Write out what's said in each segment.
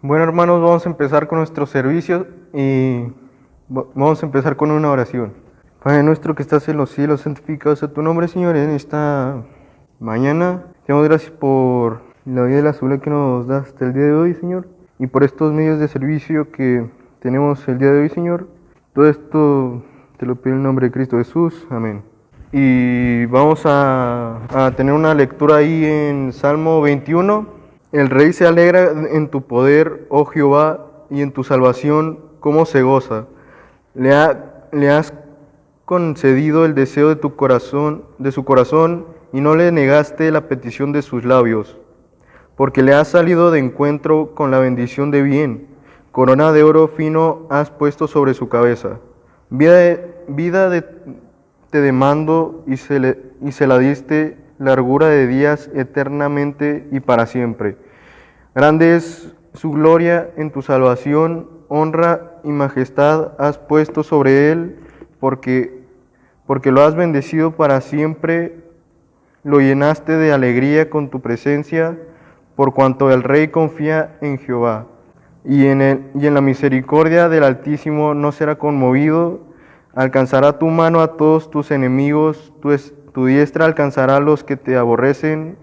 Bueno, hermanos, vamos a empezar con nuestro servicio y vamos a empezar con una oración. Padre nuestro que estás en los cielos, santificado sea tu nombre, Señor, en esta mañana. Te damos gracias por la vida y la salud que nos das hasta el día de hoy, Señor, y por estos medios de servicio que tenemos el día de hoy, Señor. Todo esto te lo pido en el nombre de Cristo Jesús. Amén. Y vamos a tener una lectura ahí en Salmo 21. El rey se alegra en tu poder, oh Jehová, y en tu salvación, cómo se goza. Le has concedido el deseo de tu corazón, de su corazón, y no le negaste la petición de sus labios, porque le has salido de encuentro con la bendición de bien. Corona de oro fino has puesto sobre su cabeza. Te demando y se la diste, largura de días eternamente y para siempre. Grande es su gloria en tu salvación, honra y majestad has puesto sobre él, porque lo has bendecido para siempre, lo llenaste de alegría con tu presencia, por cuanto el rey confía en Jehová, y en la misericordia del Altísimo no será conmovido. Alcanzará tu mano a todos tus enemigos, tu diestra alcanzará a los que te aborrecen,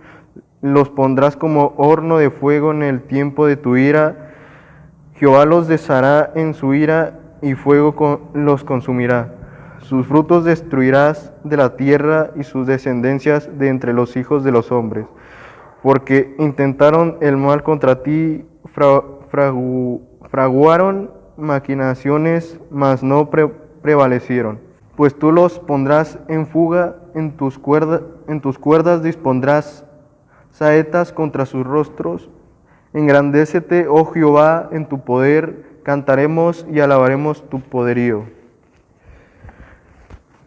los pondrás como horno de fuego en el tiempo de tu ira. Jehová los deshará en su ira y fuego los consumirá. Sus frutos destruirás de la tierra y sus descendencias de entre los hijos de los hombres. Porque intentaron el mal contra ti, fraguaron maquinaciones, mas no prevalecieron. Pues tú los pondrás en fuga, en tus cuerdas dispondrás saetas contra sus rostros. Engrandécete, oh Jehová, en tu poder, cantaremos y alabaremos tu poderío.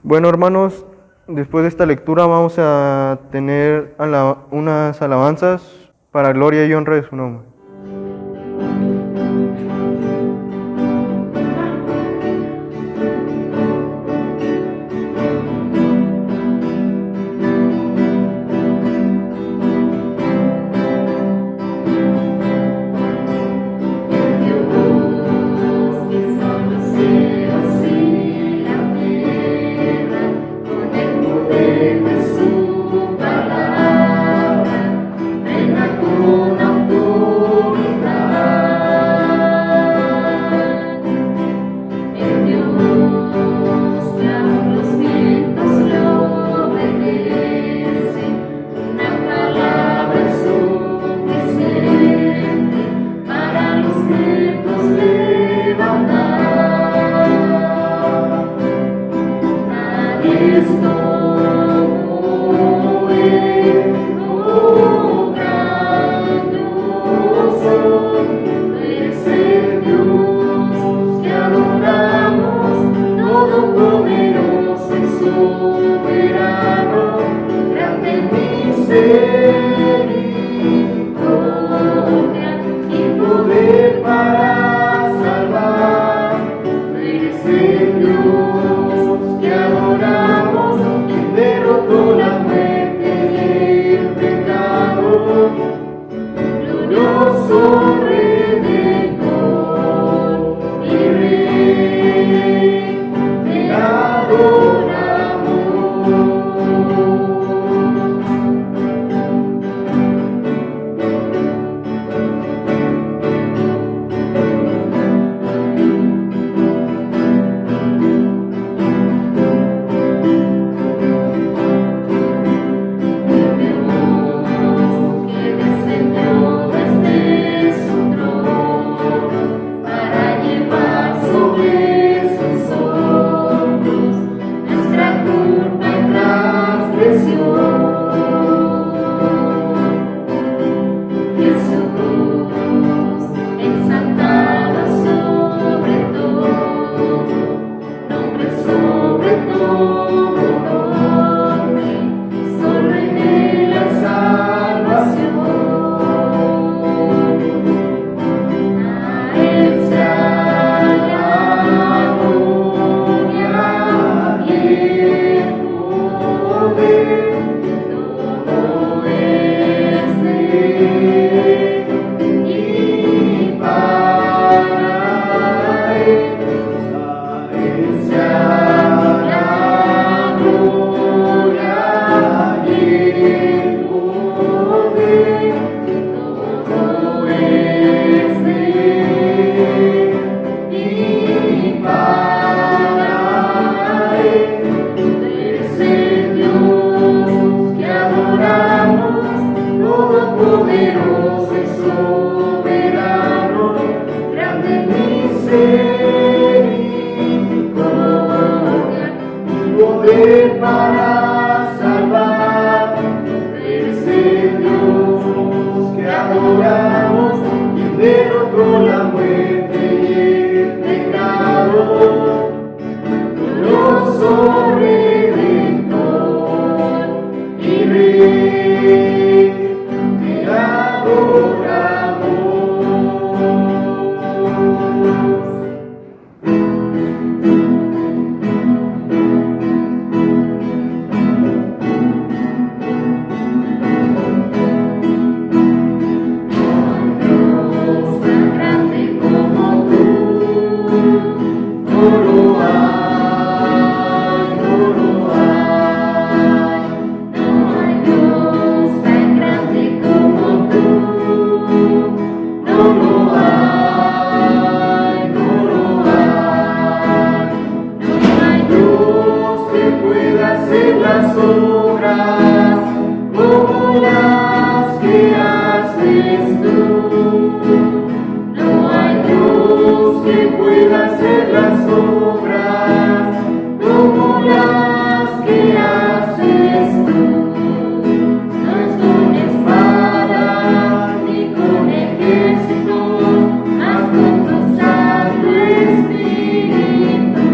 Bueno, hermanos, después de esta lectura vamos a tener unas alabanzas para gloria y honra de su nombre. soberano, grande misericordia, y poder para salvar. Eres el Dios que adoramos, quien derrotó la muerte y el pecado, glorioso Redentor y Rey, te adoramos. Las obras como las que haces tú. No hay Dios que pueda hacer las obras como las que haces tú. No es con espada ni con ejércitos, mas con tu Santo Espíritu.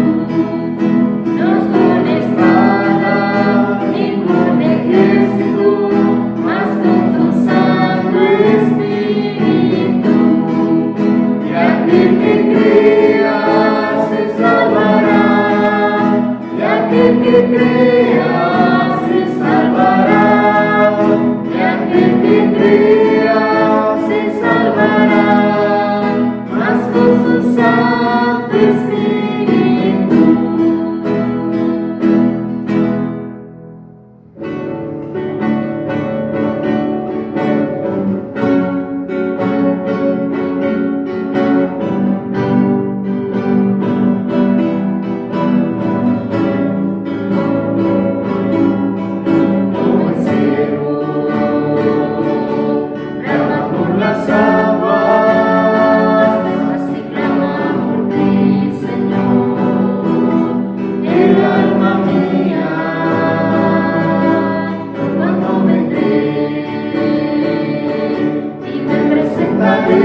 No es con espada ni con ejército, mas con tu Santo Espíritu. Y aquel que crea se salvará, y aquel que crea se salvará, y aquel que crea se salvará, mas con su Santo Espíritu. Como el cielo brama por las aguas, así clama por ti, Señor, el alma mía. Cuando vendré y me presentaré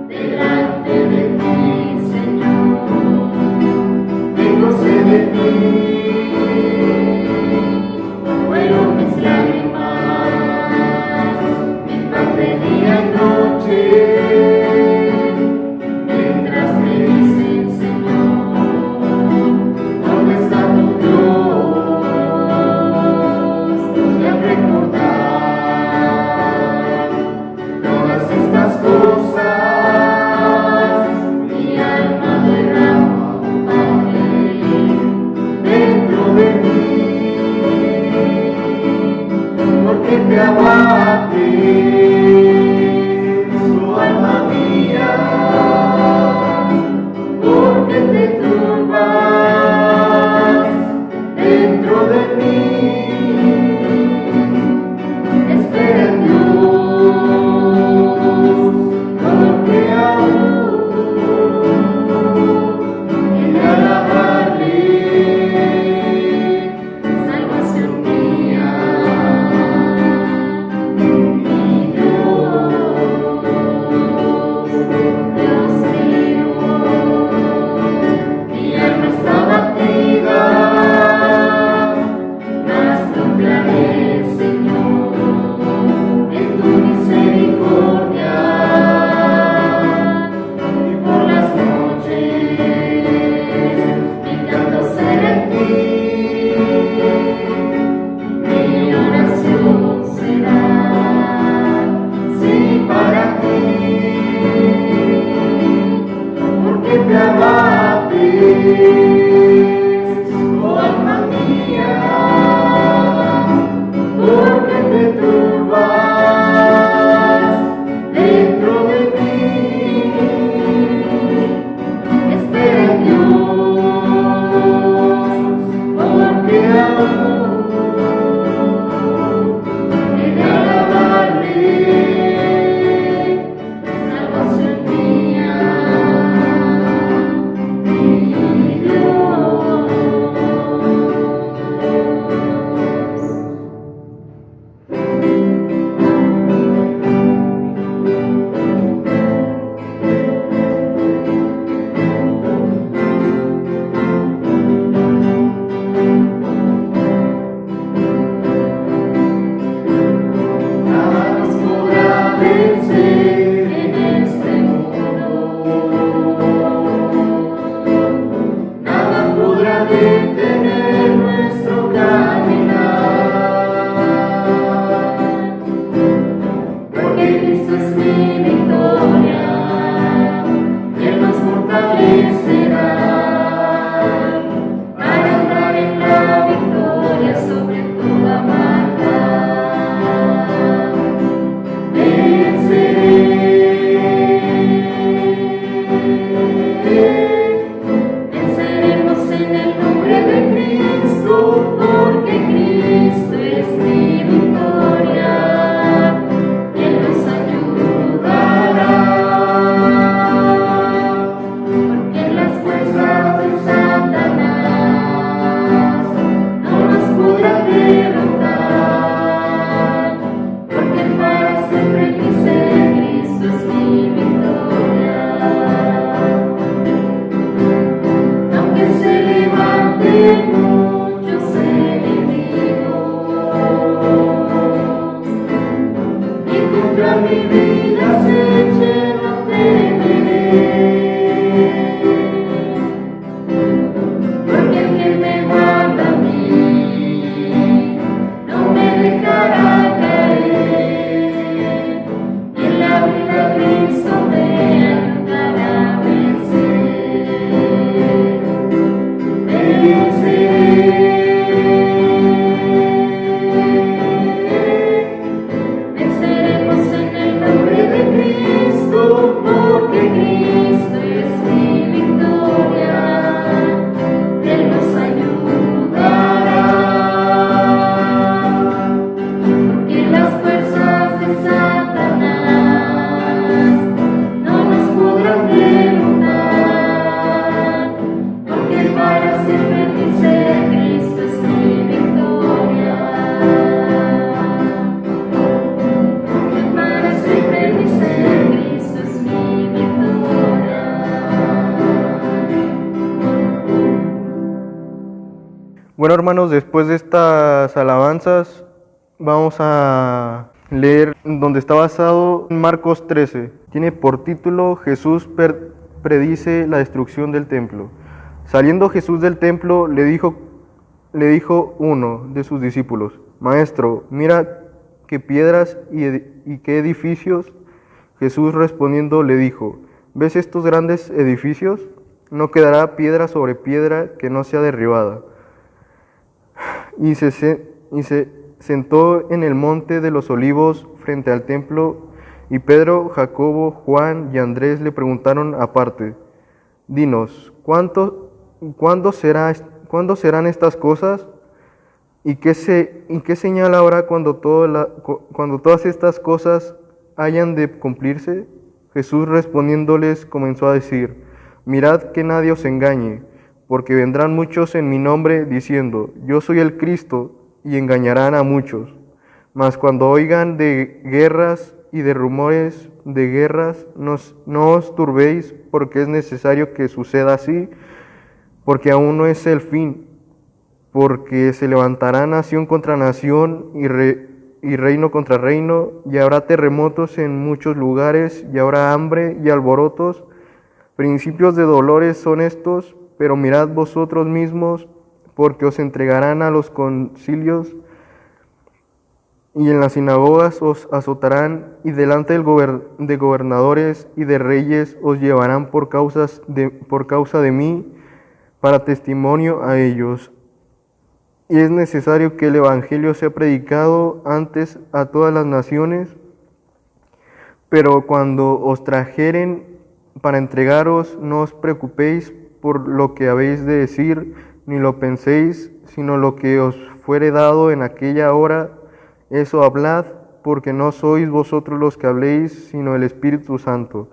delante de ti, Señor, tengo sed de ti. Fueron mis lágrimas, mi pan de día y noche, mientras me dicen, Señor, ¿dónde está tu Dios? Y al recordar todas estas cosas, mi alma derrama, Padre, dentro de mí. Porque te abates, oh alma mía, porque te turbas dentro de mí. Espera en Dios, porque aún he de alabarle, salvación mía. Oh alma mía, porque Bueno, hermanos, después de estas alabanzas, vamos a leer donde está basado en Marcos 13. Tiene por título Jesús predice la destrucción del templo. Saliendo Jesús del templo, le dijo uno de sus discípulos: Maestro, mira qué piedras y qué edificios. Jesús respondiendo le dijo: ¿Ves estos grandes edificios? No quedará piedra sobre piedra que no sea derribada. Y se sentó en el monte de los olivos frente al templo, y Pedro, Jacobo, Juan y Andrés le preguntaron aparte: Dinos, ¿cuándo serán estas cosas? ¿Y qué señal habrá cuando todas estas cosas hayan de cumplirse? Jesús respondiéndoles comenzó a decir: Mirad que nadie os engañe, porque vendrán muchos en mi nombre diciendo: Yo soy el Cristo, y engañarán a muchos. Mas cuando oigan de guerras y de rumores de guerras, no os turbéis, porque es necesario que suceda así, porque aún no es el fin, porque se levantará nación contra nación y reino contra reino, y habrá terremotos en muchos lugares, y habrá hambre y alborotos. Principios de dolores son estos, pero mirad vosotros mismos, porque os entregarán a los concilios, y en las sinagogas os azotarán, y delante de gobernadores y de reyes os llevarán por causa de mí, para testimonio a ellos. Y es necesario que el Evangelio sea predicado antes a todas las naciones, pero cuando os trajeren para entregaros, no os preocupéis por lo que habéis de decir, ni lo penséis, sino lo que os fuere dado en aquella hora, eso hablad, porque no sois vosotros los que habléis, sino el Espíritu Santo.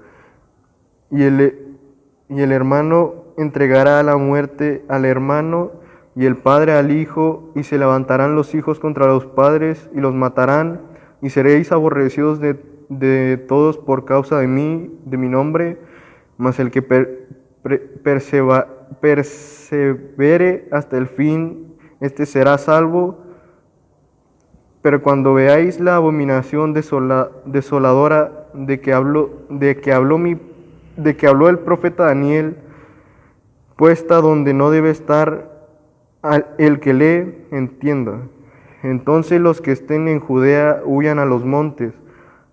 Y el hermano entregará a la muerte al hermano, y el padre al hijo, y se levantarán los hijos contra los padres, y los matarán, y seréis aborrecidos de todos por causa de mí, de mi nombre, mas el que persevere hasta el fin, este será salvo. Pero cuando veáis la abominación desoladora de que habló el profeta Daniel, puesta donde no debe estar, el que lee, entienda. Entonces los que estén en Judea huyan a los montes,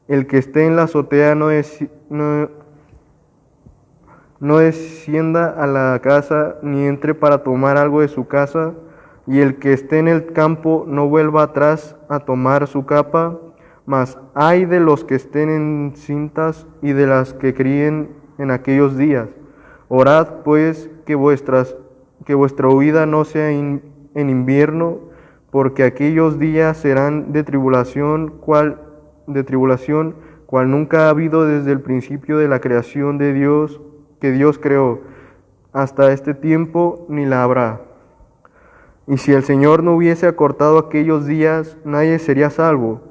el que esté en la azotea no descienda a la casa, ni entre para tomar algo de su casa, y el que esté en el campo no vuelva atrás a tomar su capa. Mas ay de los que estén en cintas y de las que críen en aquellos días. Orad pues que vuestra huida no sea en invierno, porque aquellos días serán de tribulación, cual nunca ha habido desde el principio de la creación de Dios, que Dios creó, hasta este tiempo, ni la habrá. Y si el Señor no hubiese acortado aquellos días, nadie sería salvo.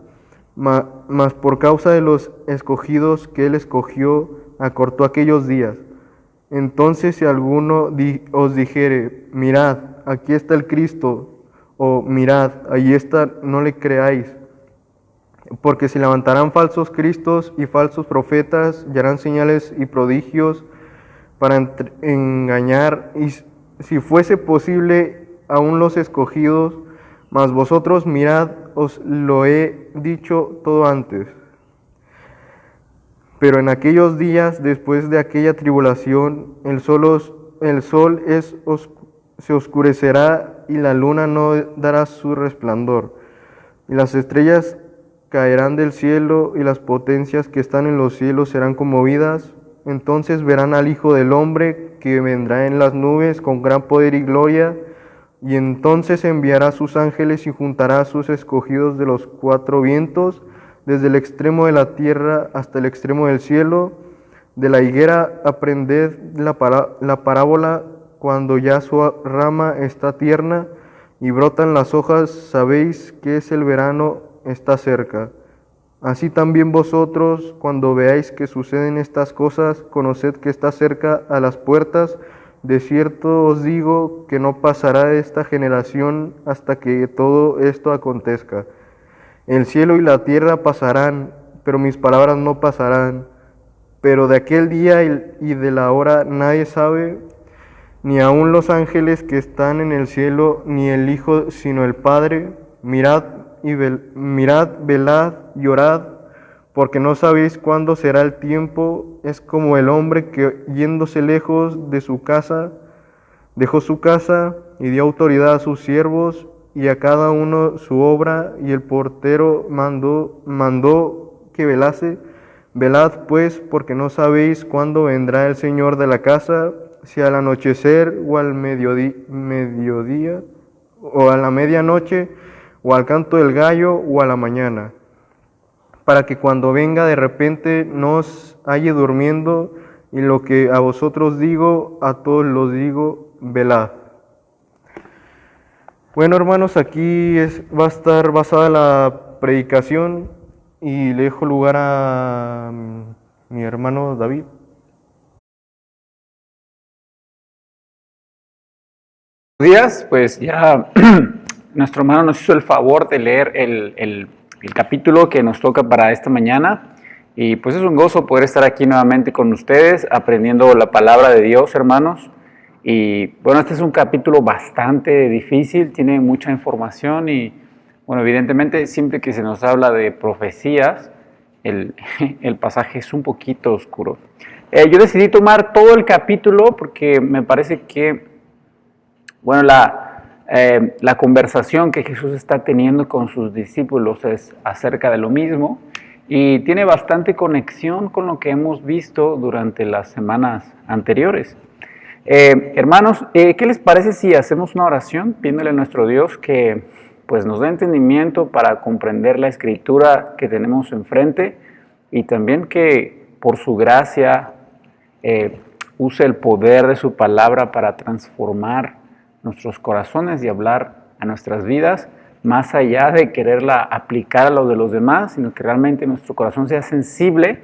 Mas por causa de los escogidos que Él escogió, acortó aquellos días. Entonces si alguno os dijere: mirad, aquí está el Cristo, o mirad, allí está, no le creáis. Porque se levantarán falsos cristos y falsos profetas, y harán señales y prodigios para engañar, y si fuese posible, aún los escogidos. Mas vosotros mirad, os lo he dicho todo antes. Pero en aquellos días, después de aquella tribulación, el sol se oscurecerá, y la luna no dará su resplandor, y las estrellas caerán del cielo, y las potencias que están en los cielos serán conmovidas. Entonces verán al Hijo del Hombre, que vendrá en las nubes con gran poder y gloria, y entonces enviará sus ángeles y juntará a sus escogidos de los cuatro vientos, desde el extremo de la tierra hasta el extremo del cielo. De la higuera aprended la parábola: cuando ya su rama está tierna y brotan las hojas, sabéis que es el verano, está cerca. Así también vosotros, cuando veáis que suceden estas cosas, conoced que está cerca a las puertas. De cierto os digo que no pasará esta generación hasta que todo esto acontezca. El cielo y la tierra pasarán, pero mis palabras no pasarán. Pero de aquel día y de la hora nadie sabe, ni aun los ángeles que están en el cielo, ni el Hijo, sino el Padre. Mirad, velad y orad, porque no sabéis cuándo será el tiempo. Es como el hombre que, yéndose lejos de su casa, dejó su casa y dio autoridad a sus siervos y a cada uno su obra, y el portero mandó que velase. Velad pues, porque no sabéis cuándo vendrá el Señor de la casa, si al anochecer o al mediodía, o a la medianoche, o al canto del gallo, o a la mañana, para que cuando venga de repente no os halle durmiendo. Y lo que a vosotros digo, a todos los digo, velad. Bueno, hermanos, aquí va a estar basada la predicación y le dejo lugar a mi hermano David. Buenos días, pues ya nuestro hermano nos hizo el favor de leer el capítulo que nos toca para esta mañana, y pues es un gozo poder estar aquí nuevamente con ustedes aprendiendo la palabra de Dios, hermanos. Y bueno, este es un capítulo bastante difícil, tiene mucha información y bueno, evidentemente siempre que se nos habla de profecías, el pasaje es un poquito oscuro. Yo decidí tomar todo el capítulo porque me parece que, bueno, la conversación que Jesús está teniendo con sus discípulos es acerca de lo mismo y tiene bastante conexión con lo que hemos visto durante las semanas anteriores. Hermanos, ¿qué les parece si hacemos una oración pidiéndole a nuestro Dios que pues nos dé entendimiento para comprender la escritura que tenemos enfrente, y también que por su gracia use el poder de su palabra para transformar nuestros corazones y hablar a nuestras vidas, más allá de quererla aplicar a lo de los demás, sino que realmente nuestro corazón sea sensible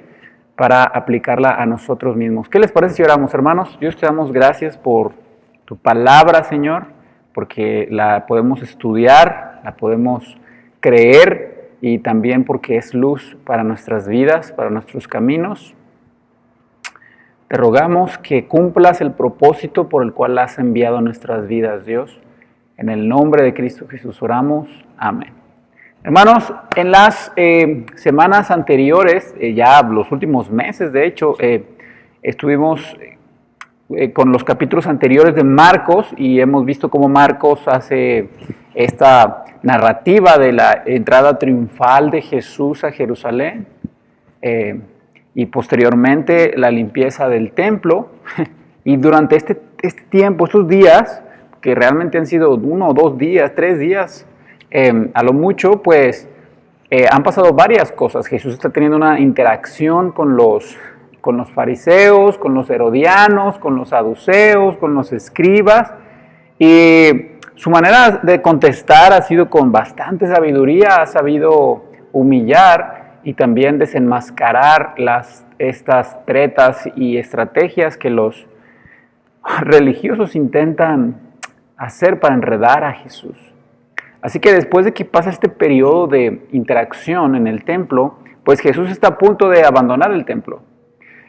para aplicarla a nosotros mismos? ¿Qué les parece si oramos, hermanos? Dios, te damos gracias por tu palabra, Señor, porque la podemos estudiar, la podemos creer, y también porque es luz para nuestras vidas, para nuestros caminos. Te rogamos que cumplas el propósito por el cual has enviado a nuestras vidas, Dios. En el nombre de Cristo Jesús oramos. Amén. Hermanos, en las semanas anteriores, ya los últimos meses, de hecho, estuvimos con los capítulos anteriores de Marcos, y hemos visto cómo Marcos hace esta narrativa de la entrada triunfal de Jesús a Jerusalén, y posteriormente la limpieza del templo. Y durante este tiempo, estos días, que realmente han sido 1 o 2 días, 3 días, a lo mucho, pues han pasado varias cosas. Jesús está teniendo una interacción con los fariseos, con los herodianos, con los saduceos, con los escribas, y su manera de contestar ha sido con bastante sabiduría. Ha sabido humillar y también desenmascarar estas tretas y estrategias que los religiosos intentan hacer para enredar a Jesús. Así que después de que pasa este periodo de interacción en el templo, pues Jesús está a punto de abandonar el templo.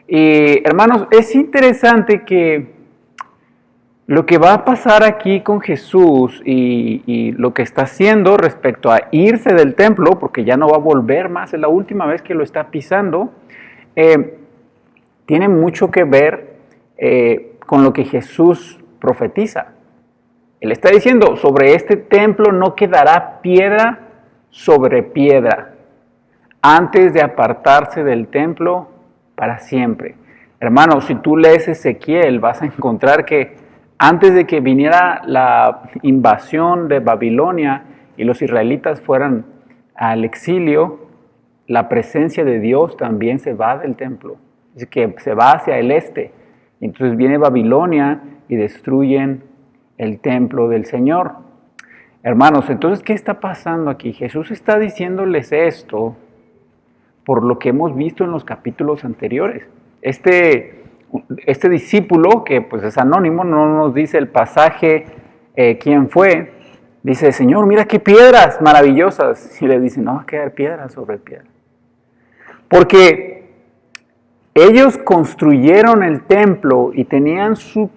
Y hermanos, es interesante que lo que va a pasar aquí con Jesús y lo que está haciendo respecto a irse del templo, porque ya no va a volver más, es la última vez que lo está pisando, tiene mucho que ver con lo que Jesús profetiza. Él está diciendo, sobre este templo no quedará piedra sobre piedra, antes de apartarse del templo para siempre. Hermanos, si tú lees Ezequiel, vas a encontrar que antes de que viniera la invasión de Babilonia y los israelitas fueran al exilio, la presencia de Dios también se va del templo. Es que se va hacia el este. Entonces viene Babilonia y destruyen el templo del Señor. Hermanos, entonces, ¿qué está pasando aquí? Jesús está diciéndoles esto por lo que hemos visto en los capítulos anteriores. este discípulo, que pues es anónimo, no nos dice el pasaje quién fue, dice, Señor, mira qué piedras maravillosas. Y le dice, no va a quedar piedra sobre piedra. Porque ellos construyeron el templo y tenían su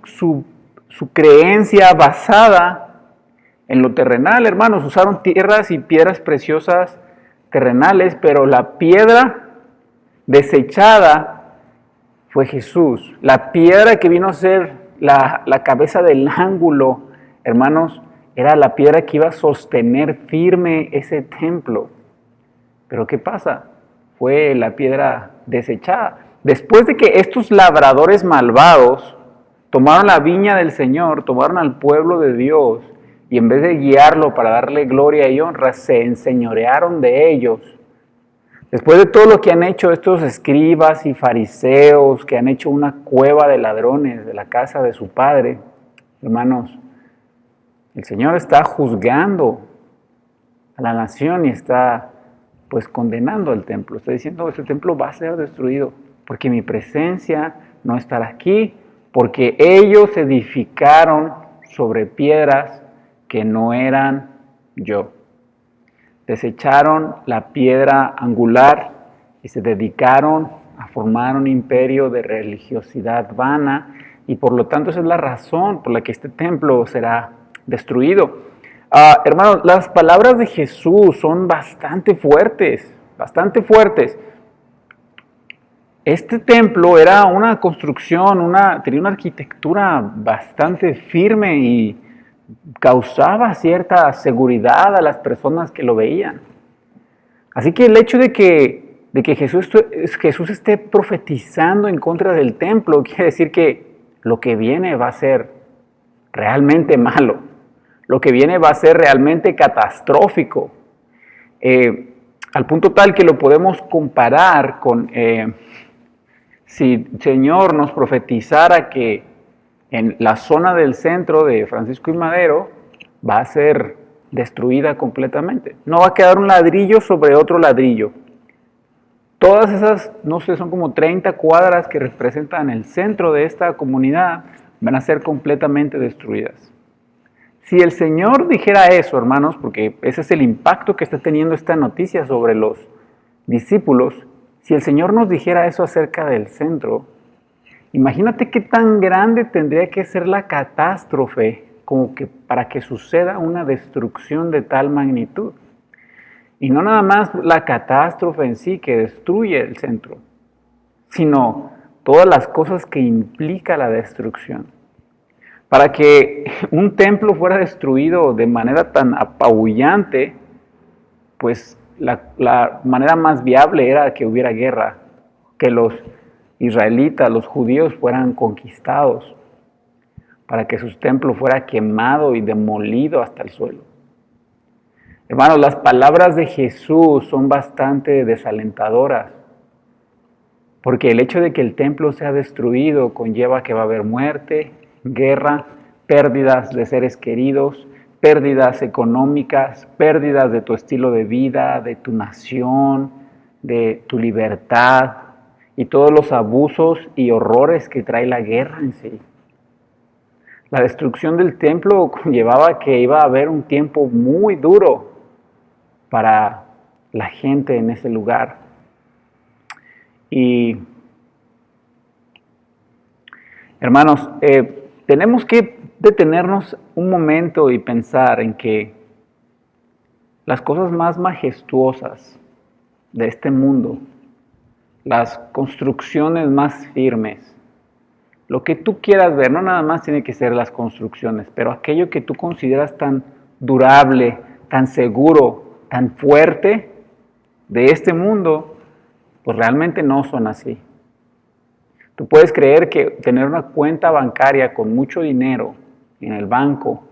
creencia basada en lo terrenal, hermanos. Usaron tierras y piedras preciosas terrenales, pero la piedra desechada fue Jesús. La piedra que vino a ser la cabeza del ángulo, hermanos, era la piedra que iba a sostener firme ese templo. Pero ¿qué pasa? Fue la piedra desechada. Después de que estos labradores malvados tomaron la viña del Señor, tomaron al pueblo de Dios, y en vez de guiarlo para darle gloria y honra, se enseñorearon de ellos. Después de todo lo que han hecho estos escribas y fariseos, que han hecho una cueva de ladrones de la casa de su padre, hermanos, el Señor está juzgando a la nación y está pues condenando al templo. Está diciendo, este templo va a ser destruido porque mi presencia no estará aquí, porque ellos edificaron sobre piedras que no eran yo. Desecharon la piedra angular y se dedicaron a formar un imperio de religiosidad vana, y por lo tanto esa es la razón por la que este templo será destruido. Hermanos, las palabras de Jesús son bastante fuertes, bastante fuertes. Este templo era una construcción, tenía una arquitectura bastante firme y causaba cierta seguridad a las personas que lo veían. Así que el hecho de que Jesús esté profetizando en contra del templo quiere decir que lo que viene va a ser realmente malo. Lo que viene va a ser realmente catastrófico. Al punto tal que lo podemos comparar con si el Señor nos profetizara que en la zona del centro de Francisco y Madero va a ser destruida completamente. No va a quedar un ladrillo sobre otro ladrillo. Todas esas, no sé, son como 30 cuadras que representan el centro de esta comunidad, van a ser completamente destruidas. Si el Señor dijera eso, hermanos, porque ese es el impacto que está teniendo esta noticia sobre los discípulos, si el Señor nos dijera eso acerca del centro, imagínate qué tan grande tendría que ser la catástrofe como que para que suceda una destrucción de tal magnitud. Y no nada más la catástrofe en sí que destruye el centro, sino todas las cosas que implica la destrucción. Para que un templo fuera destruido de manera tan apabullante, pues la manera más viable era que hubiera guerra, que los israelitas, los judíos fueran conquistados, para que su templo fuera quemado y demolido hasta el suelo. Hermanos, las palabras de Jesús son bastante desalentadoras, porque el hecho de que el templo sea destruido conlleva que va a haber muerte, guerra, pérdidas de seres queridos, pérdidas económicas, pérdidas de tu estilo de vida, de tu nación, de tu libertad y todos los abusos y horrores que trae la guerra en sí. La destrucción del templo conllevaba que iba a haber un tiempo muy duro para la gente en ese lugar. Y, hermanos, tenemos que detenernos un momento y pensar en que las cosas más majestuosas de este mundo, las construcciones más firmes, lo que tú quieras ver, no nada más tiene que ser las construcciones, pero aquello que tú consideras tan durable, tan seguro, tan fuerte de este mundo, pues realmente no son así. Tú puedes creer que tener una cuenta bancaria con mucho dinero en el banco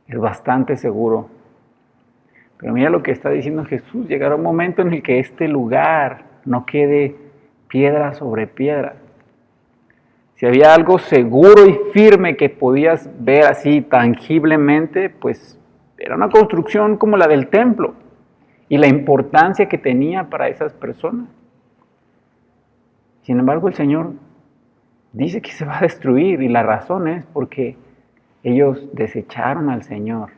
es bastante seguro. Pero mira lo que está diciendo Jesús, llegará un momento en el que este lugar no quede piedra sobre piedra. Si había algo seguro y firme que podías ver así tangiblemente, pues era una construcción como la del templo y la importancia que tenía para esas personas. Sin embargo, el Señor dice que se va a destruir, y la razón es porque ellos desecharon al Señor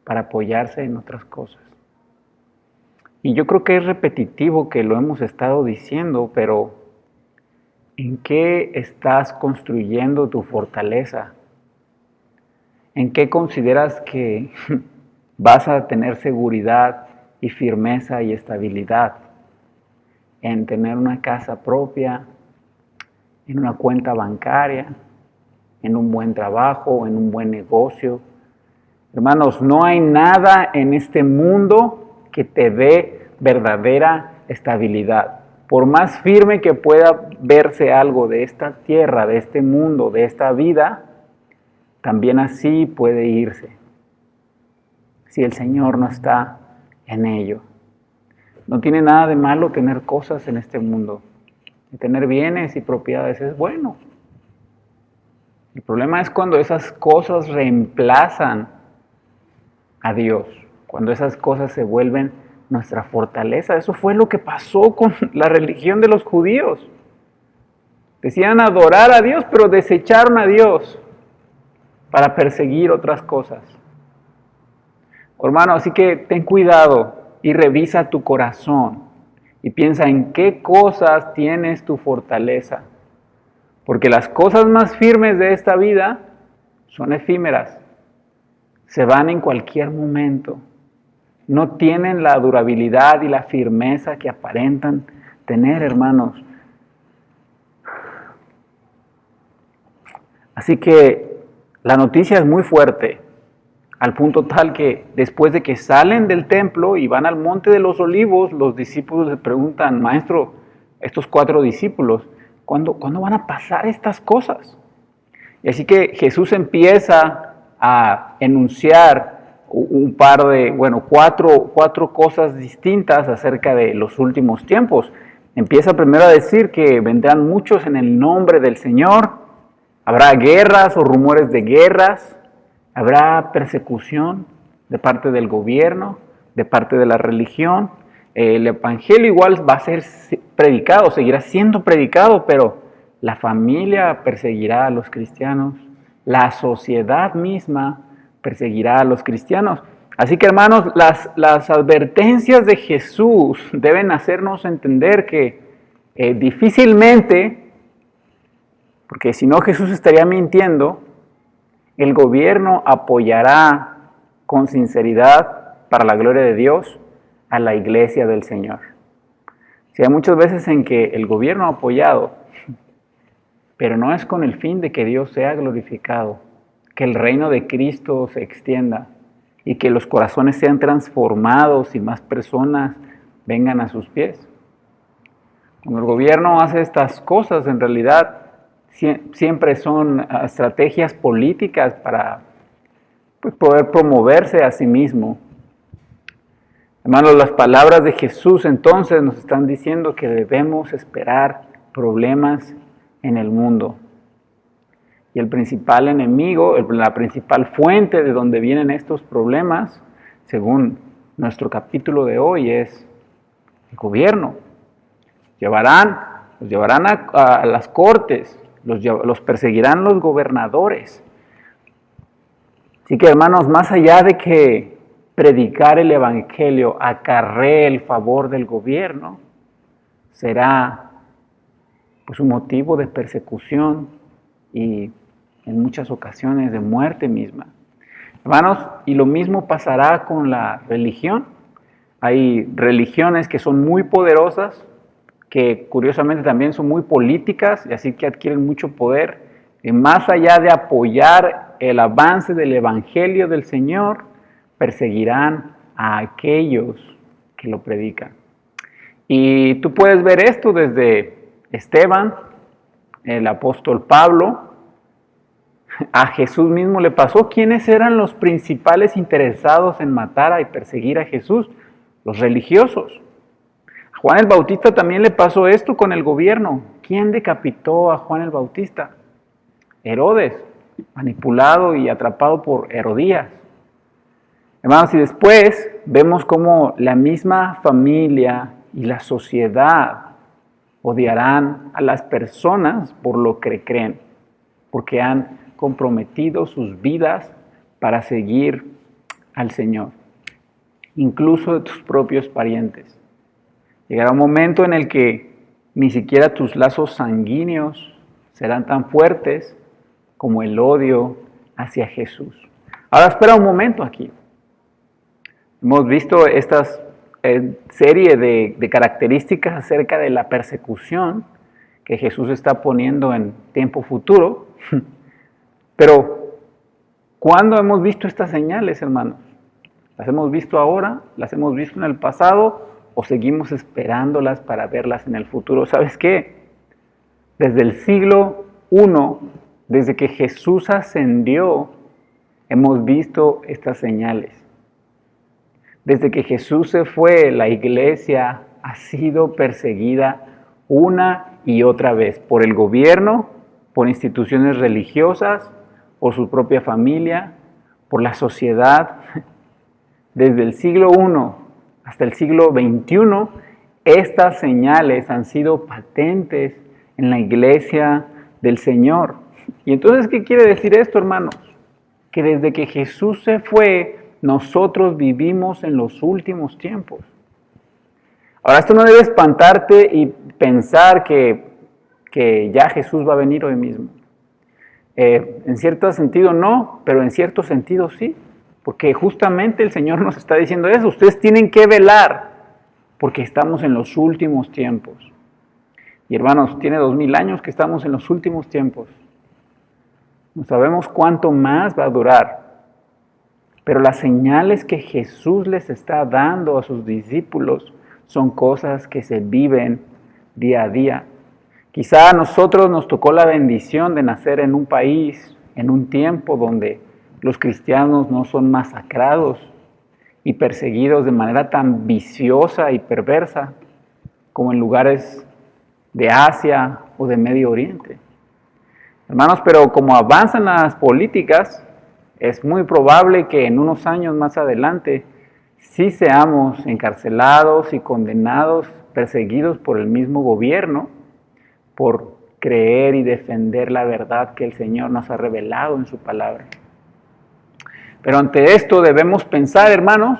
para apoyarse en otras cosas. Y yo creo que es repetitivo que lo hemos estado diciendo, pero ¿en qué estás construyendo tu fortaleza? ¿En qué consideras que vas a tener seguridad y firmeza y estabilidad? ¿En tener una casa propia, en una cuenta bancaria, en un buen trabajo, en un buen negocio? Hermanos, no hay nada en este mundo que te dé verdadera estabilidad. Por más firme que pueda verse algo de esta tierra, de este mundo, de esta vida, también así puede irse, si el Señor no está en ello. No tiene nada de malo tener cosas en este mundo. Tener bienes y propiedades es bueno. El problema es cuando esas cosas reemplazan a Dios, cuando esas cosas se vuelven nuestra fortaleza. Eso fue lo que pasó con la religión de los judíos. Decían adorar a Dios, pero desecharon a Dios para perseguir otras cosas. Hermano, así que ten cuidado y revisa tu corazón y piensa en qué cosas tienes tu fortaleza. Porque las cosas más firmes de esta vida son efímeras. Se van en cualquier momento. No tienen la durabilidad y la firmeza que aparentan tener, hermanos. Así que la noticia es muy fuerte, al punto tal que después de que salen del templo y van al monte de los olivos, los discípulos le preguntan, maestro, estos 4 discípulos, ¿cuándo van a pasar estas cosas? Y así que Jesús empieza a enunciar cuatro cosas distintas acerca de los últimos tiempos. Empieza primero a decir que vendrán muchos en el nombre del Señor, habrá guerras o rumores de guerras, habrá persecución de parte del gobierno, de parte de la religión. El evangelio igual va a ser predicado, seguirá siendo predicado, pero la familia perseguirá a los cristianos, la sociedad misma perseguirá a los cristianos. Así que, hermanos, las advertencias de Jesús deben hacernos entender que difícilmente, porque si no Jesús estaría mintiendo, el gobierno apoyará con sinceridad para la gloria de Dios a la iglesia del Señor. Hay muchas veces en que el gobierno ha apoyado, pero no es con el fin de que Dios sea glorificado, que el reino de Cristo se extienda y que los corazones sean transformados y más personas vengan a sus pies. Cuando el gobierno hace estas cosas, en realidad siempre son estrategias políticas para poder promoverse a sí mismo. Hermanos, las palabras de Jesús entonces nos están diciendo que debemos esperar problemas en el mundo. Y el principal enemigo, la principal fuente de donde vienen estos problemas, según nuestro capítulo de hoy, es el gobierno. Los llevarán a las cortes, los perseguirán los gobernadores. Así que, hermanos, más allá de que predicar el evangelio acarree el favor del gobierno, será un motivo de persecución y en muchas ocasiones de muerte misma. Hermanos, y lo mismo pasará con la religión. Hay religiones que son muy poderosas, que curiosamente también son muy políticas y así que adquieren mucho poder. Y más allá de apoyar el avance del evangelio del Señor, perseguirán a aquellos que lo predican. Y tú puedes ver esto desde Esteban, el apóstol Pablo. A Jesús mismo le pasó. ¿Quiénes eran los principales interesados en matar y perseguir a Jesús? Los religiosos. A Juan el Bautista también le pasó esto con el gobierno. ¿Quién decapitó a Juan el Bautista? Herodes, manipulado y atrapado por Herodías. Hermanos, y después vemos cómo la misma familia y la sociedad odiarán a las personas por lo que creen, porque han comprometido sus vidas para seguir al Señor, incluso de tus propios parientes. Llegará un momento en el que ni siquiera tus lazos sanguíneos serán tan fuertes como el odio hacia Jesús. Ahora espera un momento aquí. Hemos visto esta serie de características acerca de la persecución que Jesús está poniendo en tiempo futuro. Pero, ¿cuándo hemos visto estas señales, hermanos? ¿Las hemos visto ahora? ¿Las hemos visto en el pasado? ¿O seguimos esperándolas para verlas en el futuro? ¿Sabes qué? Desde el siglo I, desde que Jesús ascendió, hemos visto estas señales. Desde que Jesús se fue, la iglesia ha sido perseguida una y otra vez por el gobierno, por instituciones religiosas, por su propia familia, por la sociedad. Desde el siglo I hasta el siglo XXI, estas señales han sido patentes en la iglesia del Señor. Y entonces, ¿qué quiere decir esto, hermanos? Que desde que Jesús se fue, nosotros vivimos en los últimos tiempos. Ahora, esto no debe espantarte y pensar que ya Jesús va a venir hoy mismo. En cierto sentido no, pero en cierto sentido sí. Porque justamente el Señor nos está diciendo eso. Ustedes tienen que velar, porque estamos en los últimos tiempos. Y hermanos, tiene 2000 años que estamos en los últimos tiempos. No sabemos cuánto más va a durar. Pero las señales que Jesús les está dando a sus discípulos son cosas que se viven día a día. Quizá a nosotros nos tocó la bendición de nacer en un país, en un tiempo donde los cristianos no son masacrados y perseguidos de manera tan viciosa y perversa como en lugares de Asia o de Medio Oriente. Hermanos, pero como avanzan las políticas, es muy probable que en unos años más adelante sí seamos encarcelados y condenados, perseguidos por el mismo gobierno, por creer y defender la verdad que el Señor nos ha revelado en su palabra. Pero ante esto debemos pensar, hermanos,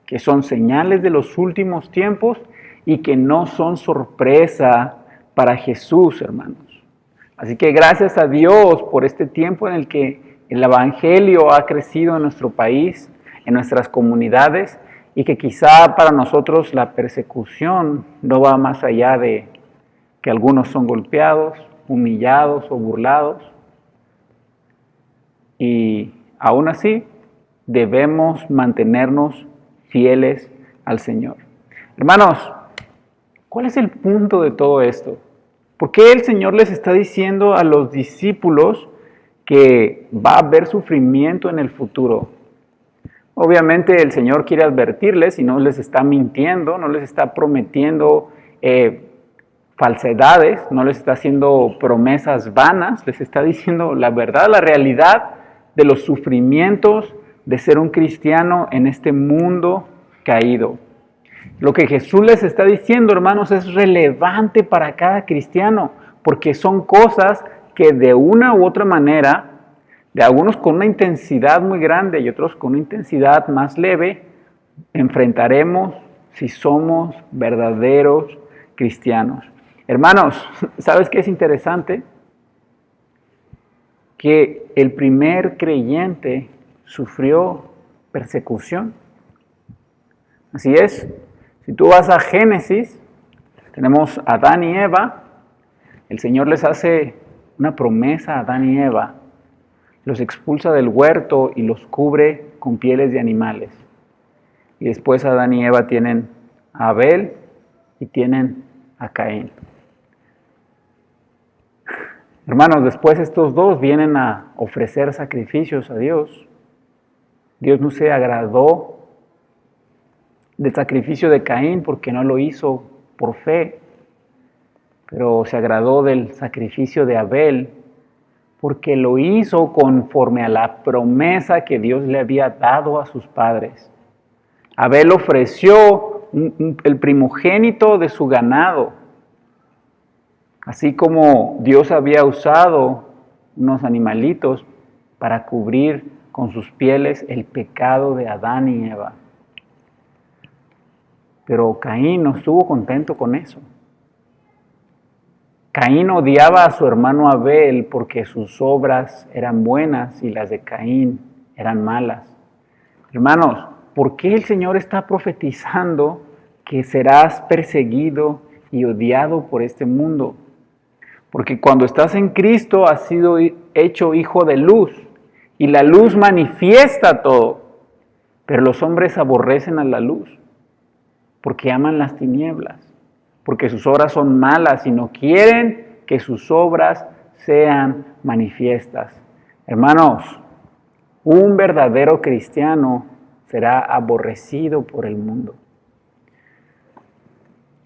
que son señales de los últimos tiempos y que no son sorpresa para Jesús, hermanos. Así que gracias a Dios por este tiempo en el que el Evangelio ha crecido en nuestro país, en nuestras comunidades, y que quizá para nosotros la persecución no va más allá de que algunos son golpeados, humillados o burlados. Y aún así, debemos mantenernos fieles al Señor. Hermanos, ¿cuál es el punto de todo esto? ¿Por qué el Señor les está diciendo a los discípulos que va a haber sufrimiento en el futuro? Obviamente el Señor quiere advertirles y no les está mintiendo, no les está prometiendo falsedades, no les está haciendo promesas vanas, les está diciendo la verdad, la realidad de los sufrimientos de ser un cristiano en este mundo caído. Lo que Jesús les está diciendo, hermanos, es relevante para cada cristiano, porque son cosas que de una u otra manera, de algunos con una intensidad muy grande y otros con una intensidad más leve, enfrentaremos si somos verdaderos cristianos. Hermanos, ¿sabes qué es interesante? Que el primer creyente sufrió persecución. Así es, si tú vas a Génesis, tenemos a Adán y Eva, el Señor les hace una promesa a Adán y Eva, los expulsa del huerto y los cubre con pieles de animales. Y después Adán y Eva tienen a Abel y tienen a Caín. Hermanos, después estos dos vienen a ofrecer sacrificios a Dios. Dios no se agradó del sacrificio de Caín porque no lo hizo por fe, pero se agradó del sacrificio de Abel porque lo hizo conforme a la promesa que Dios le había dado a sus padres. Abel ofreció el primogénito de su ganado Así como Dios había usado unos animalitos para cubrir con sus pieles el pecado de Adán y Eva. Pero Caín no estuvo contento con eso. Caín odiaba a su hermano Abel porque sus obras eran buenas y las de Caín eran malas. Hermanos, ¿por qué el Señor está profetizando que serás perseguido y odiado por este mundo? Porque cuando estás en Cristo has sido hecho hijo de luz y la luz manifiesta todo, pero los hombres aborrecen a la luz porque aman las tinieblas, porque sus obras son malas y no quieren que sus obras sean manifiestas. Hermanos, un verdadero cristiano será aborrecido por el mundo.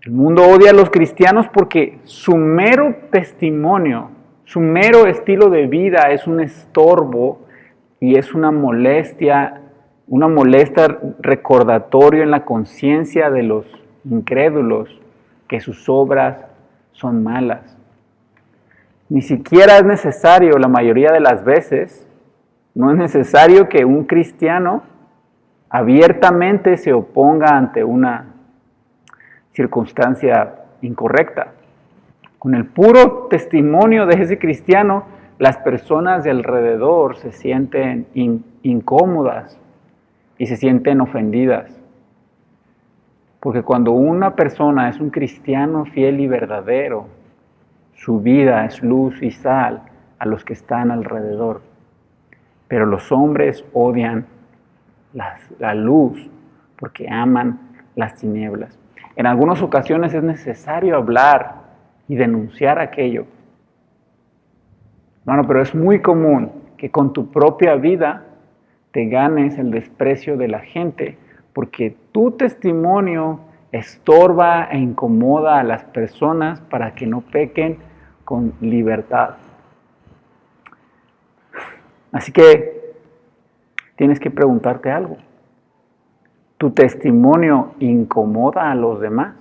El mundo odia a los cristianos porque su mero testimonio, su mero estilo de vida es un estorbo y es una molesta recordatorio en la conciencia de los incrédulos que sus obras son malas. Ni siquiera es necesario, la mayoría de las veces, no es necesario que un cristiano abiertamente se oponga ante una circunstancia incorrecta. Con el puro testimonio de ese cristiano, las personas de alrededor se sienten incómodas y se sienten ofendidas. Porque cuando una persona es un cristiano fiel y verdadero, su vida es luz y sal a los que están alrededor. Pero los hombres odian la luz porque aman las tinieblas. En algunas ocasiones es necesario hablar y denunciar aquello. Bueno, pero es muy común que con tu propia vida te ganes el desprecio de la gente porque tu testimonio estorba e incomoda a las personas para que no pequen con libertad. Así que tienes que preguntarte algo. ¿Tu testimonio incomoda a los demás?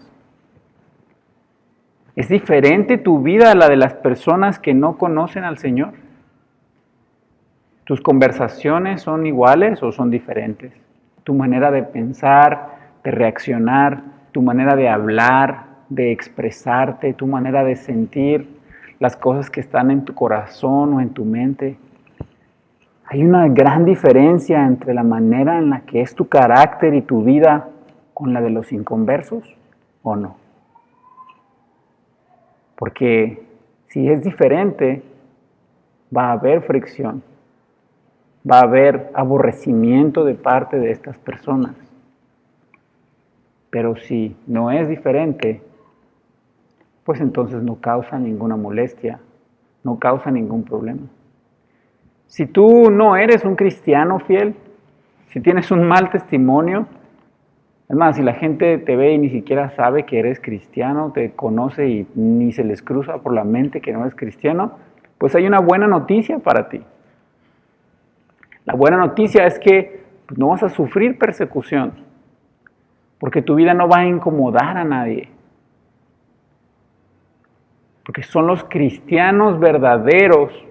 ¿Es diferente tu vida a la de las personas que no conocen al Señor? ¿Tus conversaciones son iguales o son diferentes? Tu manera de pensar, de reaccionar, tu manera de hablar, de expresarte, tu manera de sentir las cosas que están en tu corazón o en tu mente. Hay una gran diferencia entre la manera en la que es tu carácter y tu vida con la de los inconversos, ¿o no? Porque si es diferente, va a haber fricción, va a haber aborrecimiento de parte de estas personas. Pero si no es diferente, pues entonces no causa ninguna molestia, no causa ningún problema. Si tú no eres un cristiano fiel, si tienes un mal testimonio, es más, si la gente te ve y ni siquiera sabe que eres cristiano, te conoce y ni se les cruza por la mente que no eres cristiano, pues hay una buena noticia para ti. La buena noticia es que no vas a sufrir persecución, porque tu vida no va a incomodar a nadie. Porque son los cristianos verdaderos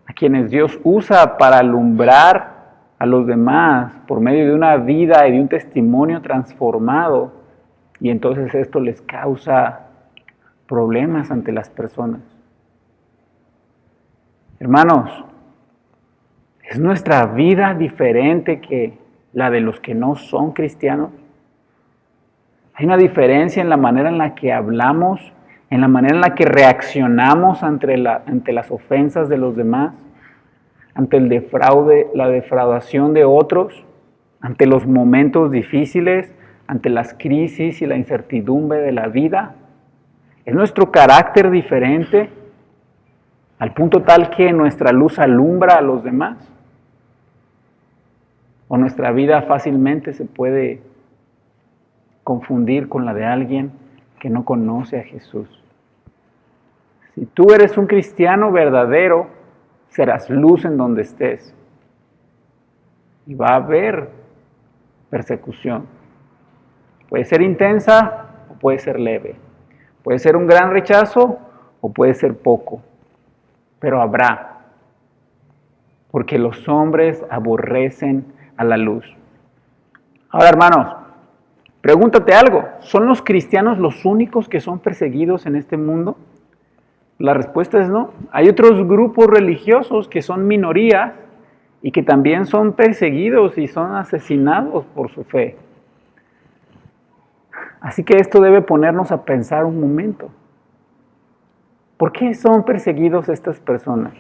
a quienes Dios usa para alumbrar a los demás por medio de una vida y de un testimonio transformado, y entonces esto les causa problemas ante las personas. Hermanos, ¿es nuestra vida diferente que la de los que no son cristianos? Hay una diferencia en la manera en la que hablamos, en la manera en la que reaccionamos ante las ofensas de los demás, ante el defraude, la defraudación de otros, ante los momentos difíciles, ante las crisis y la incertidumbre de la vida. ¿Es nuestro carácter diferente al punto tal que nuestra luz alumbra a los demás? ¿O nuestra vida fácilmente se puede confundir con la de alguien que no conoce a Jesús? Si tú eres un cristiano verdadero, serás luz en donde estés. Y va a haber persecución. Puede ser intensa o puede ser leve. Puede ser un gran rechazo o puede ser poco, pero habrá, porque los hombres aborrecen a la luz. Ahora, hermanos, pregúntate algo, ¿son los cristianos los únicos que son perseguidos en este mundo? La respuesta es no. Hay otros grupos religiosos que son minorías y que también son perseguidos y son asesinados por su fe. Así que esto debe ponernos a pensar un momento. ¿Por qué son perseguidos estas personas?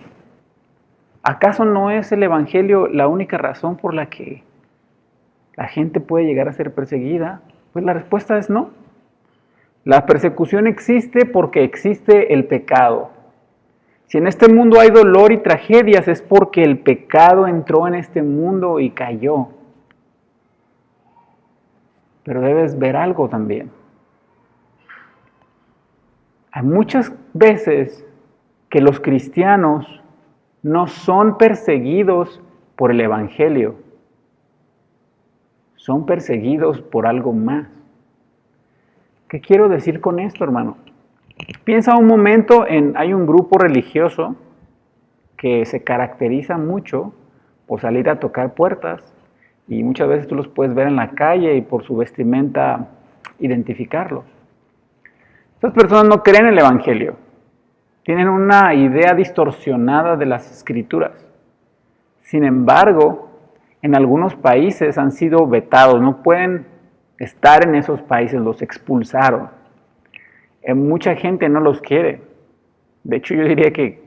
¿Acaso no es el Evangelio la única razón por la que la gente puede llegar a ser perseguida? Pues la respuesta es no. La persecución existe porque existe el pecado. Si en este mundo hay dolor y tragedias es porque el pecado entró en este mundo y cayó. Pero debes ver algo también. Hay muchas veces que los cristianos no son perseguidos por el Evangelio. Son perseguidos por algo más. ¿Qué quiero decir con esto, hermano? Piensa un momento hay un grupo religioso que se caracteriza mucho por salir a tocar puertas y muchas veces tú los puedes ver en la calle y por su vestimenta identificarlos. Estas personas no creen en el Evangelio, tienen una idea distorsionada de las Escrituras. Sin embargo, en algunos países han sido vetados, no pueden estar en esos países, los expulsaron. Mucha gente no los quiere. De hecho, yo diría que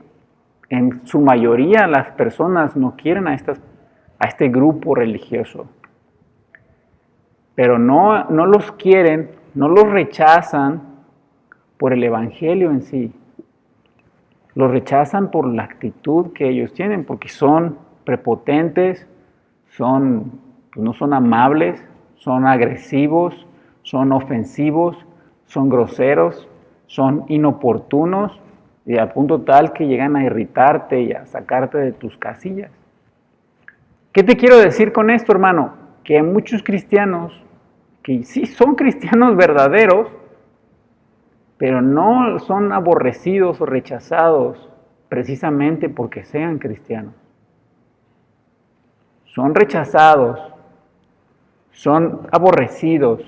en su mayoría las personas no quieren a este grupo religioso. Pero no los quieren, no los rechazan por el Evangelio en sí. Los rechazan por la actitud que ellos tienen, porque son prepotentes, no son amables, son agresivos, son ofensivos, son groseros, son inoportunos y al punto tal que llegan a irritarte y a sacarte de tus casillas. ¿Qué te quiero decir con esto, hermano? Que hay muchos cristianos que sí son cristianos verdaderos, pero no son aborrecidos o rechazados precisamente porque sean cristianos. Son rechazados, son aborrecidos,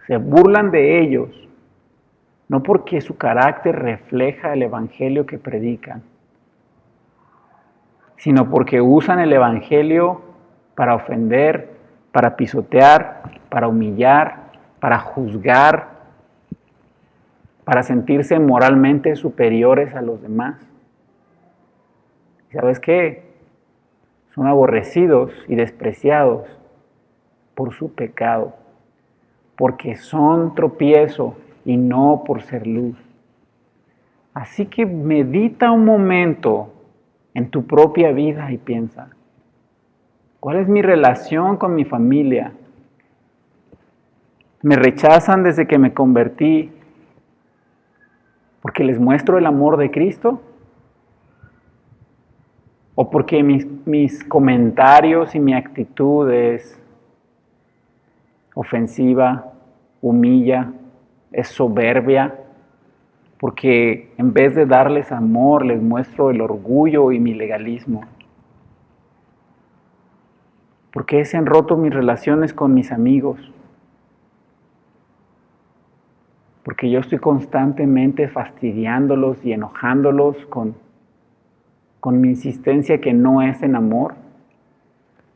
se burlan de ellos, no porque su carácter refleja el Evangelio que predican, sino porque usan el Evangelio para ofender, para pisotear, para humillar, para juzgar, para sentirse moralmente superiores a los demás. ¿Sabes qué? Son aborrecidos y despreciados por su pecado, porque son tropiezo y no por ser luz. Así que medita un momento en tu propia vida y piensa, ¿cuál es mi relación con mi familia? ¿Me rechazan desde que me convertí porque les muestro el amor de Cristo? ¿O porque mis comentarios y mi actitud es ofensiva, humilla, es soberbia? Porque en vez de darles amor, les muestro el orgullo y mi legalismo. ¿Por qué se han roto mis relaciones con mis amigos? Porque yo estoy constantemente fastidiándolos y enojándolos con mi insistencia que no es en amor,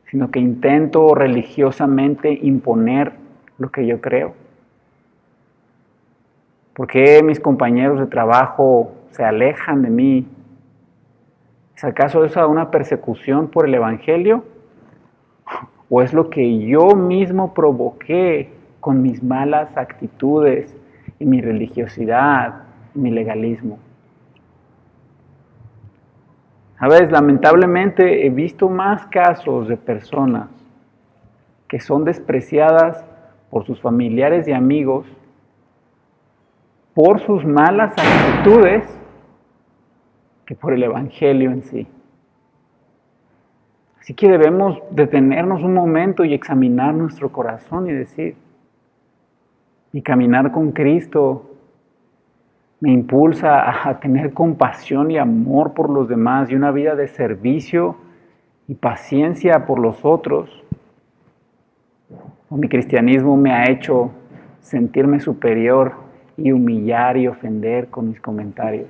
sino que intento religiosamente imponer lo que yo creo. ¿Por qué mis compañeros de trabajo se alejan de mí? ¿Es acaso esa una persecución por el Evangelio? ¿O es lo que yo mismo provoqué con mis malas actitudes y mi religiosidad y mi legalismo? ¿Sabes? Lamentablemente he visto más casos de personas que son despreciadas por sus familiares y amigos por sus malas actitudes que por el Evangelio en sí. Así que debemos detenernos un momento y examinar nuestro corazón y decir, y caminar con Cristo me impulsa a tener compasión y amor por los demás y una vida de servicio y paciencia por los otros. O mi cristianismo me ha hecho sentirme superior y humillar y ofender con mis comentarios.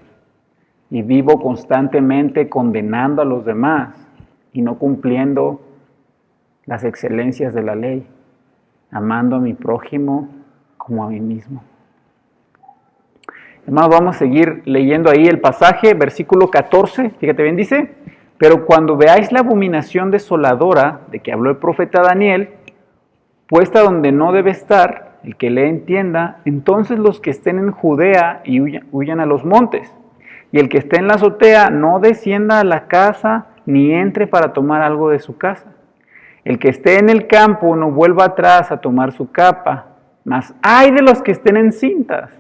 Y vivo constantemente condenando a los demás y no cumpliendo las excelencias de la ley, amando a mi prójimo como a mí mismo. Hermanos, vamos a seguir leyendo ahí el pasaje, versículo 14, fíjate bien, dice: pero cuando veáis la abominación desoladora de que habló el profeta Daniel, puesta donde no debe estar, el que le entienda, entonces los que estén en Judea y huyan a los montes, y el que esté en la azotea no descienda a la casa ni entre para tomar algo de su casa. El que esté en el campo no vuelva atrás a tomar su capa, mas ay de los que estén en cintas,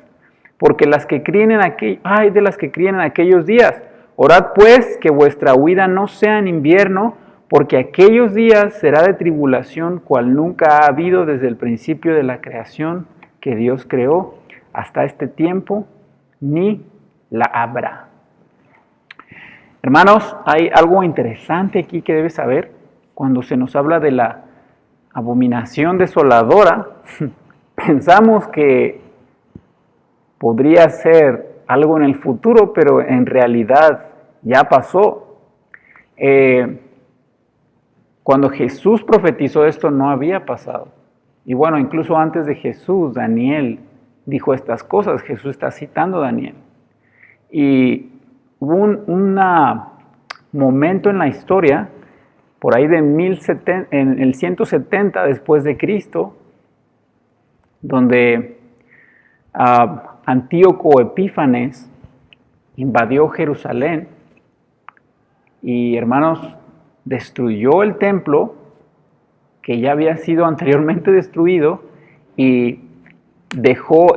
porque ay de las que críen en aquellos días. Orad pues que vuestra huida no sea en invierno, porque aquellos días será de tribulación cual nunca ha habido desde el principio de la creación que Dios creó hasta este tiempo, ni la habrá. Hermanos, hay algo interesante aquí que debes saber. Cuando se nos habla de la abominación desoladora, pensamos que podría ser algo en el futuro, pero en realidad ya pasó. Cuando Jesús profetizó esto no había pasado. Y bueno, incluso antes de Jesús, Daniel dijo estas cosas. Jesús está citando a Daniel. Y hubo un momento en la historia, por ahí en el 170 después de Cristo, donde Antíoco Epífanes invadió Jerusalén y, hermanos, destruyó el templo que ya había sido anteriormente destruido y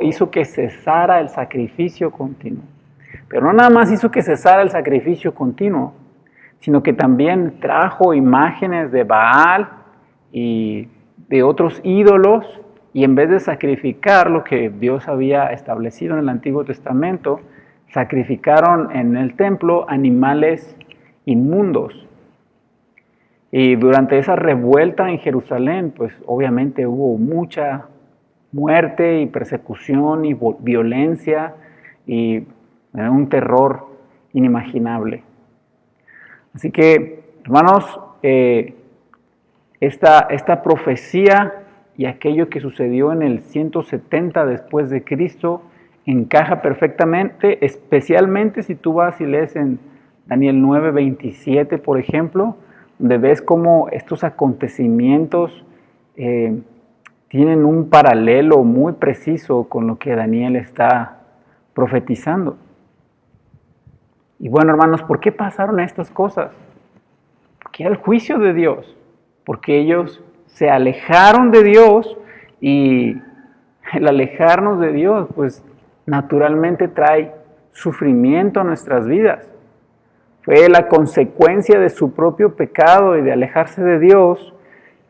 hizo que cesara el sacrificio continuo. Pero no nada más hizo que cesara el sacrificio continuo, sino que también trajo imágenes de Baal y de otros ídolos, y en vez de sacrificar lo que Dios había establecido en el Antiguo Testamento, sacrificaron en el templo animales inmundos. Y durante esa revuelta en Jerusalén, pues obviamente hubo mucha muerte y persecución y violencia y un terror inimaginable. Así que, hermanos, esta profecía y aquello que sucedió en el 170 después de Cristo encaja perfectamente, especialmente si tú vas y lees en Daniel 9:27, por ejemplo, donde ves cómo estos acontecimientos tienen un paralelo muy preciso con lo que Daniel está profetizando. Y bueno, hermanos, ¿por qué pasaron estas cosas? Porque era el juicio de Dios, porque ellos se alejaron de Dios, y el alejarnos de Dios, pues naturalmente trae sufrimiento a nuestras vidas. Fue la consecuencia de su propio pecado y de alejarse de Dios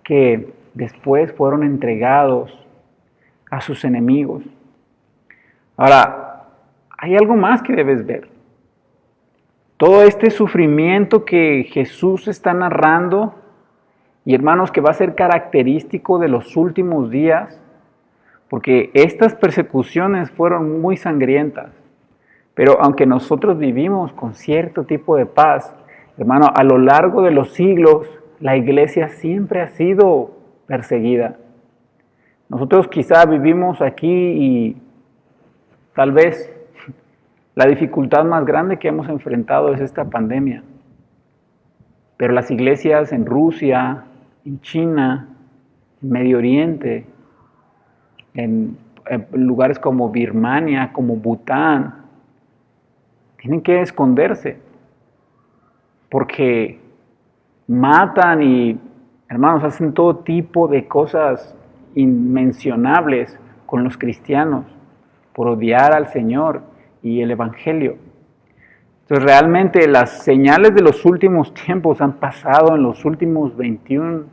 que después fueron entregados a sus enemigos. Ahora, hay algo más que debes ver. Todo este sufrimiento que Jesús está narrando, y hermanos, que va a ser característico de los últimos días, porque estas persecuciones fueron muy sangrientas. Pero aunque nosotros vivimos con cierto tipo de paz, hermano, a lo largo de los siglos, la iglesia siempre ha sido perseguida. Nosotros quizá vivimos aquí y tal vez la dificultad más grande que hemos enfrentado es esta pandemia. Pero las iglesias en Rusia, en China, en Medio Oriente, en lugares como Birmania, como Bután, tienen que esconderse porque matan y, hermanos, hacen todo tipo de cosas inmencionables con los cristianos por odiar al Señor y el Evangelio. Entonces, realmente las señales de los últimos tiempos han pasado en los últimos 21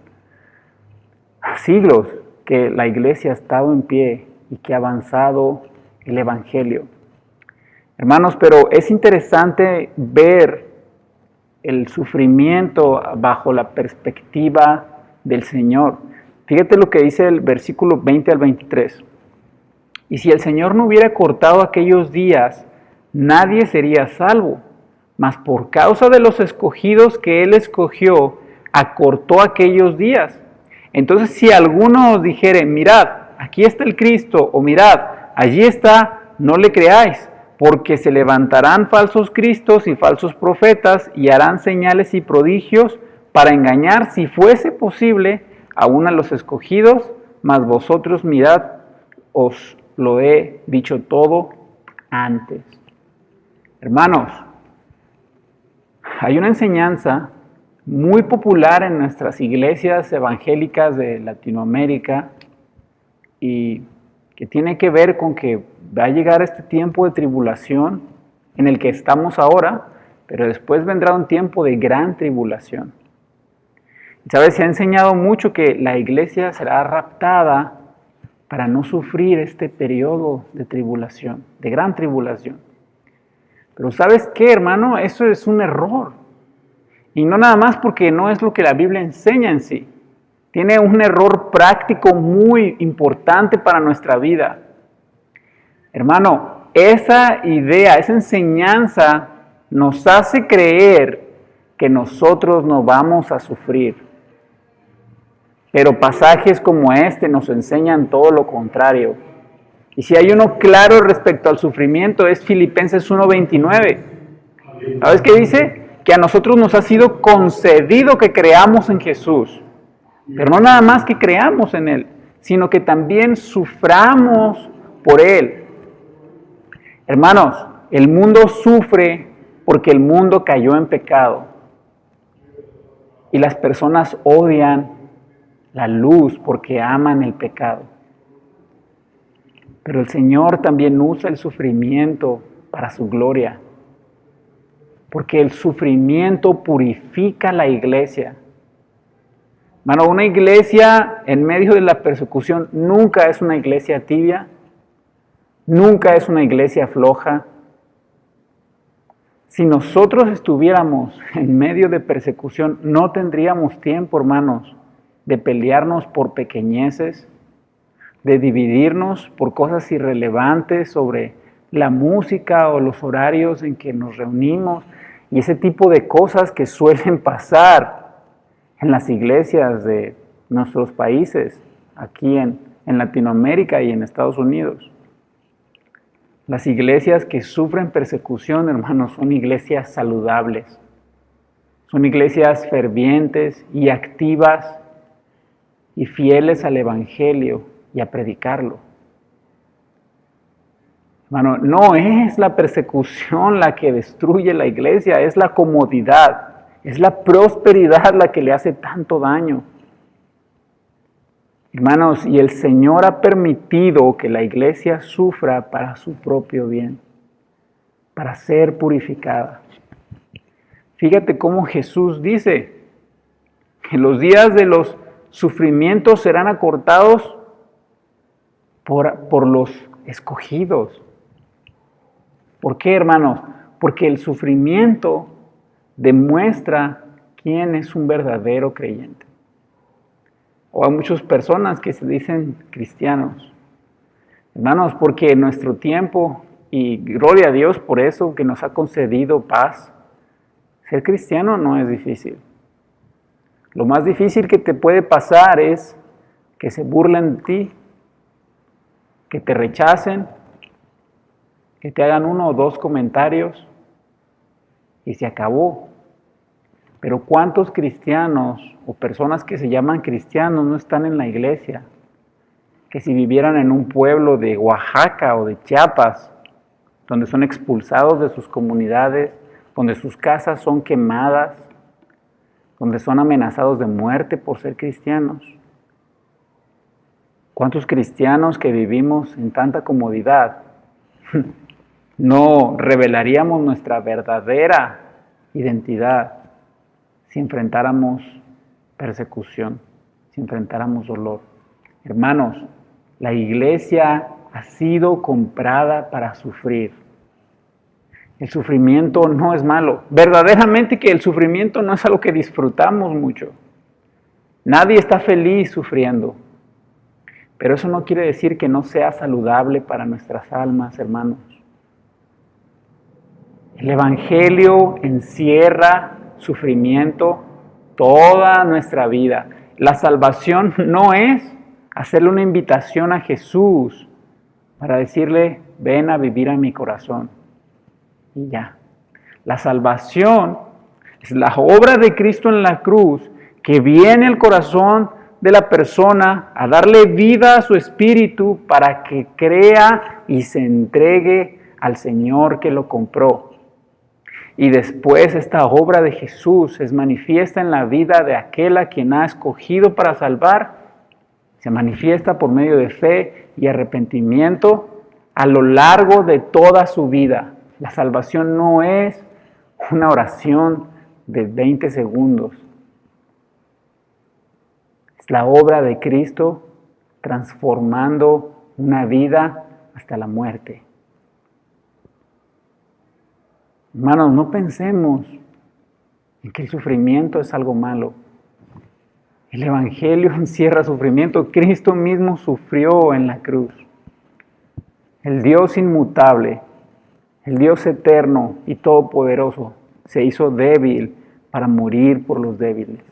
siglos, que la iglesia ha estado en pie y que ha avanzado el Evangelio. Hermanos, pero es interesante ver el sufrimiento bajo la perspectiva del Señor. Fíjate lo que dice el versículo 20 al 23. Y si el Señor no hubiera cortado aquellos días, nadie sería salvo. Mas por causa de los escogidos que Él escogió, acortó aquellos días. Entonces, si alguno os dijere, mirad, aquí está el Cristo, o mirad, allí está, no le creáis, porque se levantarán falsos cristos y falsos profetas, y harán señales y prodigios para engañar, si fuese posible, aún a los escogidos, mas vosotros mirad, os lo he dicho todo antes. Hermanos, hay una enseñanza muy popular en nuestras iglesias evangélicas de Latinoamérica y que tiene que ver con que va a llegar este tiempo de tribulación en el que estamos ahora, pero después vendrá un tiempo de gran tribulación. ¿Sabes? Se ha enseñado mucho que la iglesia será raptada para no sufrir este periodo de tribulación, de gran tribulación. Pero ¿sabes qué, hermano? Eso es un error. Y no nada más porque no es lo que la Biblia enseña en sí. Tiene un error práctico muy importante para nuestra vida. Hermano, esa idea, esa enseñanza nos hace creer que nosotros no vamos a sufrir. Pero pasajes como este nos enseñan todo lo contrario. Y si hay uno claro respecto al sufrimiento es Filipenses 1:29. ¿Sabes qué dice? Que a nosotros nos ha sido concedido que creamos en Jesús. Pero no nada más que creamos en Él, sino que también suframos por Él. Hermanos, el mundo sufre porque el mundo cayó en pecado. Y las personas odian la luz porque aman el pecado. Pero el Señor también usa el sufrimiento para su gloria. Porque el sufrimiento purifica la iglesia. Hermano, una iglesia en medio de la persecución nunca es una iglesia tibia, nunca es una iglesia floja. Si nosotros estuviéramos en medio de persecución, no tendríamos tiempo, hermanos, de pelearnos por pequeñeces, de dividirnos por cosas irrelevantes sobre la música o los horarios en que nos reunimos y ese tipo de cosas que suelen pasar en las iglesias de nuestros países, aquí en Latinoamérica y en Estados Unidos. Las iglesias que sufren persecución, hermanos, son iglesias saludables, son iglesias fervientes y activas y fieles al Evangelio y a predicarlo. Hermano, no es la persecución la que destruye la iglesia, es la comodidad. Es la prosperidad la que le hace tanto daño. Hermanos, y el Señor ha permitido que la iglesia sufra para su propio bien, para ser purificada. Fíjate cómo Jesús dice que los días de los sufrimientos serán acortados por los escogidos. ¿Por qué, hermanos? Porque el sufrimiento demuestra quién es un verdadero creyente. O hay muchas personas que se dicen cristianos. Hermanos, porque en nuestro tiempo, y gloria a Dios por eso que nos ha concedido paz, ser cristiano no es difícil. Lo más difícil que te puede pasar es que se burlen de ti, que te rechacen, que te hagan 1 o 2 comentarios y se acabó. Pero ¿cuántos cristianos o personas que se llaman cristianos no están en la iglesia? Que si vivieran en un pueblo de Oaxaca o de Chiapas, donde son expulsados de sus comunidades, donde sus casas son quemadas, donde son amenazados de muerte por ser cristianos. ¿Cuántos cristianos que vivimos en tanta comodidad no revelaríamos nuestra verdadera identidad si enfrentáramos persecución, si enfrentáramos dolor? Hermanos, la iglesia ha sido comprada para sufrir. El sufrimiento no es malo. Verdaderamente que el sufrimiento no es algo que disfrutamos mucho. Nadie está feliz sufriendo. Pero eso no quiere decir que no sea saludable para nuestras almas, hermanos. El Evangelio encierra sufrimiento toda nuestra vida. La salvación no es hacerle una invitación a Jesús para decirle, ven a vivir a mi corazón. Y ya. La salvación es la obra de Cristo en la cruz que viene al corazón de la persona a darle vida a su espíritu para que crea y se entregue al Señor que lo compró. Y después esta obra de Jesús es manifiesta en la vida de aquel a quien ha escogido para salvar. Se manifiesta por medio de fe y arrepentimiento a lo largo de toda su vida. La salvación no es una oración de 20 segundos. Es la obra de Cristo transformando una vida hasta la muerte. Hermanos, no pensemos en que el sufrimiento es algo malo. El Evangelio encierra sufrimiento. Cristo mismo sufrió en la cruz. El Dios inmutable, el Dios eterno y todopoderoso, se hizo débil para morir por los débiles.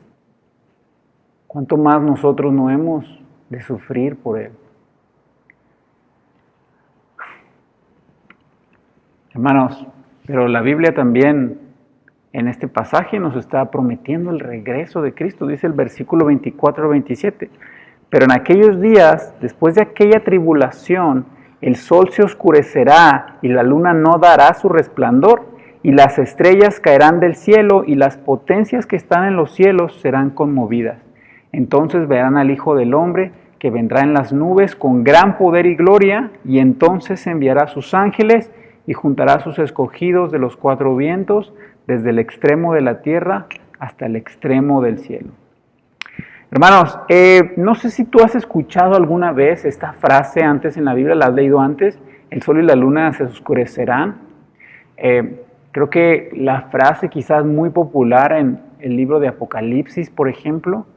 ¿Cuánto más nosotros no hemos de sufrir por Él? Hermanos, pero la Biblia también en este pasaje nos está prometiendo el regreso de Cristo. Dice el versículo 24 al 27. Pero en aquellos días, después de aquella tribulación, el sol se oscurecerá y la luna no dará su resplandor, y las estrellas caerán del cielo y las potencias que están en los cielos serán conmovidas. Entonces verán al Hijo del Hombre que vendrá en las nubes con gran poder y gloria, y entonces enviará a sus ángeles y juntará a sus escogidos de los cuatro vientos, desde el extremo de la tierra hasta el extremo del cielo. Hermanos, no sé si tú has escuchado alguna vez esta frase antes en la Biblia, la has leído antes, el sol y la luna se oscurecerán. Creo que la frase quizás muy popular en el libro de Apocalipsis, por ejemplo,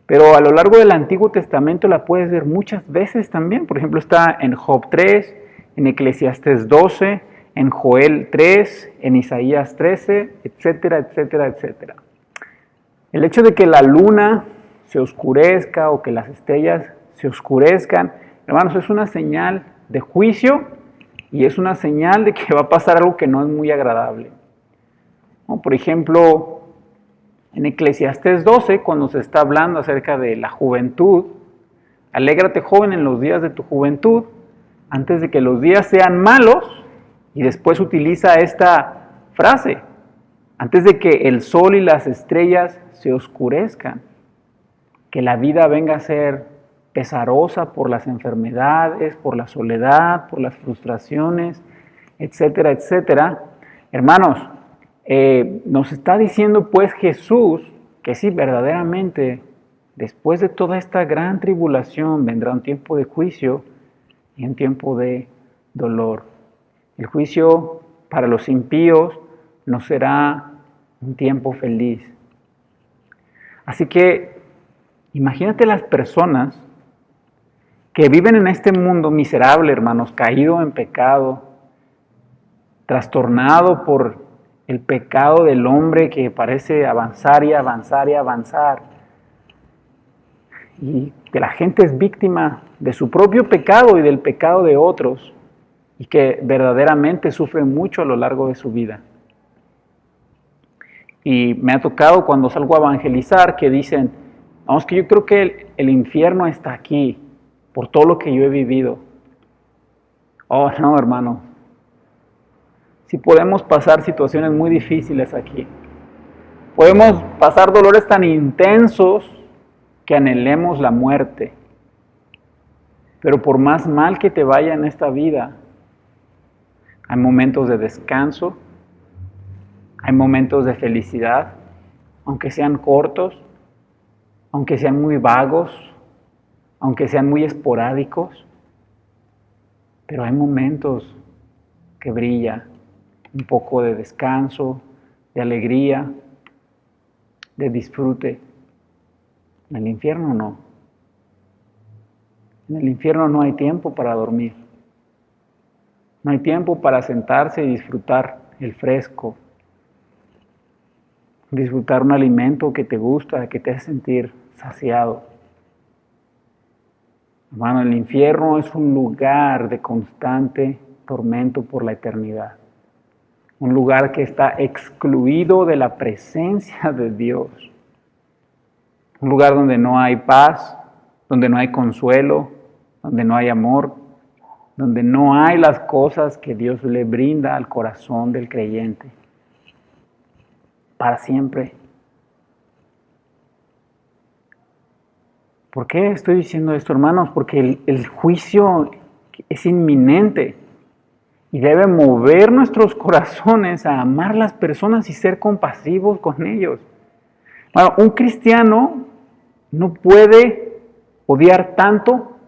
pero a lo largo del Antiguo Testamento la puedes ver muchas veces también. Por ejemplo, está en Job 3, en Eclesiastés 12, en Joel 3, en Isaías 13, etcétera, etcétera, etcétera. El hecho de que la luna se oscurezca o que las estrellas se oscurezcan, hermanos, es una señal de juicio y es una señal de que va a pasar algo que no es muy agradable. ¿No? Por ejemplo, en Eclesiastés 12, cuando se está hablando acerca de la juventud, alégrate joven en los días de tu juventud, antes de que los días sean malos, y después utiliza esta frase, antes de que el sol y las estrellas se oscurezcan, que la vida venga a ser pesarosa por las enfermedades, por la soledad, por las frustraciones, etcétera, etcétera. Hermanos, nos está diciendo pues Jesús que sí, verdaderamente, después de toda esta gran tribulación vendrá un tiempo de juicio y un tiempo de dolor. El juicio para los impíos no será un tiempo feliz. Así que imagínate las personas que viven en este mundo miserable, hermanos, caído en pecado, trastornado por el pecado del hombre que parece avanzar y avanzar y avanzar. Y que la gente es víctima de su propio pecado y del pecado de otros, y que verdaderamente sufre mucho a lo largo de su vida. Y me ha tocado cuando salgo a evangelizar que dicen, vamos, que yo creo que el infierno está aquí, por todo lo que yo he vivido. Oh, no, hermano. Si podemos pasar situaciones muy difíciles aquí. Podemos pasar dolores tan intensos que anhelemos la muerte. Pero por más mal que te vaya en esta vida, hay momentos de descanso, hay momentos de felicidad, aunque sean cortos, aunque sean muy vagos, aunque sean muy esporádicos, pero hay momentos que brilla un poco de descanso, de alegría, de disfrute. En el infierno no. En el infierno no hay tiempo para dormir. No hay tiempo para sentarse y disfrutar el fresco, disfrutar un alimento que te gusta, que te hace sentir saciado. Hermano, el infierno es un lugar de constante tormento por la eternidad. Un lugar que está excluido de la presencia de Dios. Un lugar donde no hay paz, donde no hay consuelo, donde no hay amor, donde no hay las cosas que Dios le brinda al corazón del creyente. Para siempre. ¿Por qué estoy diciendo esto, hermanos? Porque el juicio es inminente y debe mover nuestros corazones a amar a las personas y ser compasivos con ellos. Bueno, un cristiano no puede odiar tanto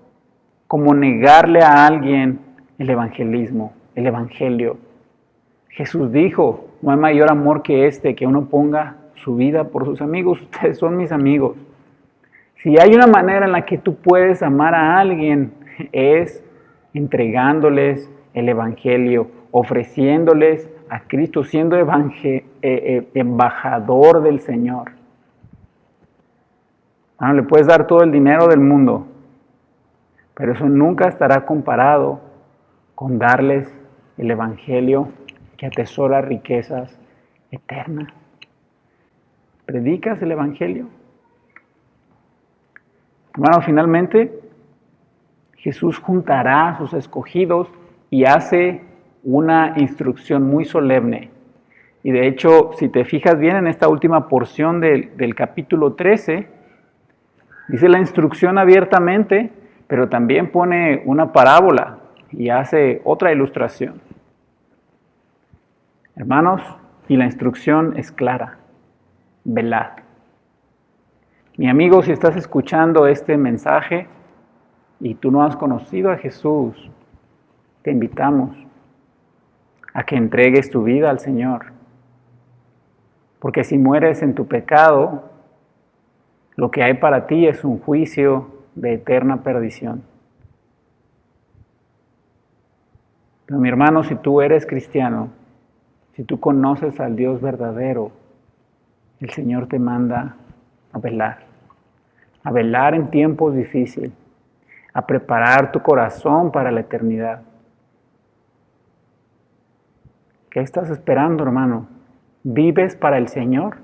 como negarle a alguien el evangelismo, el evangelio. Jesús dijo, no hay mayor amor que este, que uno ponga su vida por sus amigos. Ustedes son mis amigos. Si hay una manera en la que tú puedes amar a alguien, es entregándoles el evangelio, ofreciéndoles a Cristo, siendo embajador del Señor. Bueno, le puedes dar todo el dinero del mundo, pero eso nunca estará comparado con darles el evangelio que atesora riquezas eternas. ¿Predicas el evangelio? Hermano, finalmente Jesús juntará a sus escogidos y hace una instrucción muy solemne. Y de hecho, si te fijas bien en esta última porción del capítulo 13, dice la instrucción abiertamente, pero también pone una parábola y hace otra ilustración. Hermanos, y la instrucción es clara: velad. Mi amigo, si estás escuchando este mensaje y tú no has conocido a Jesús, te invitamos a que entregues tu vida al Señor. Porque si mueres en tu pecado, lo que hay para ti es un juicio de eterna perdición. Pero mi hermano, si tú eres cristiano, si tú conoces al Dios verdadero, el Señor te manda a velar en tiempos difíciles, a preparar tu corazón para la eternidad. ¿Qué estás esperando, hermano? ¿Vives para el Señor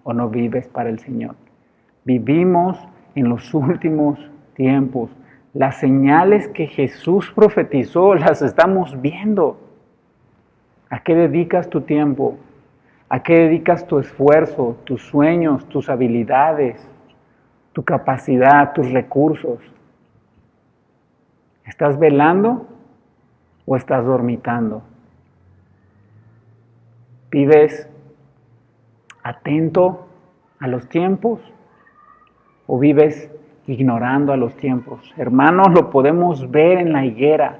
o no vives para el Señor? Vivimos en los últimos tiempos. Las señales que Jesús profetizó las estamos viendo. ¿A qué dedicas tu tiempo? ¿A qué dedicas tu esfuerzo, tus sueños, tus habilidades, tu capacidad, tus recursos? ¿Estás velando o estás dormitando? ¿Vives atento a los tiempos o vives ignorando a los tiempos? Hermanos, lo podemos ver en la higuera.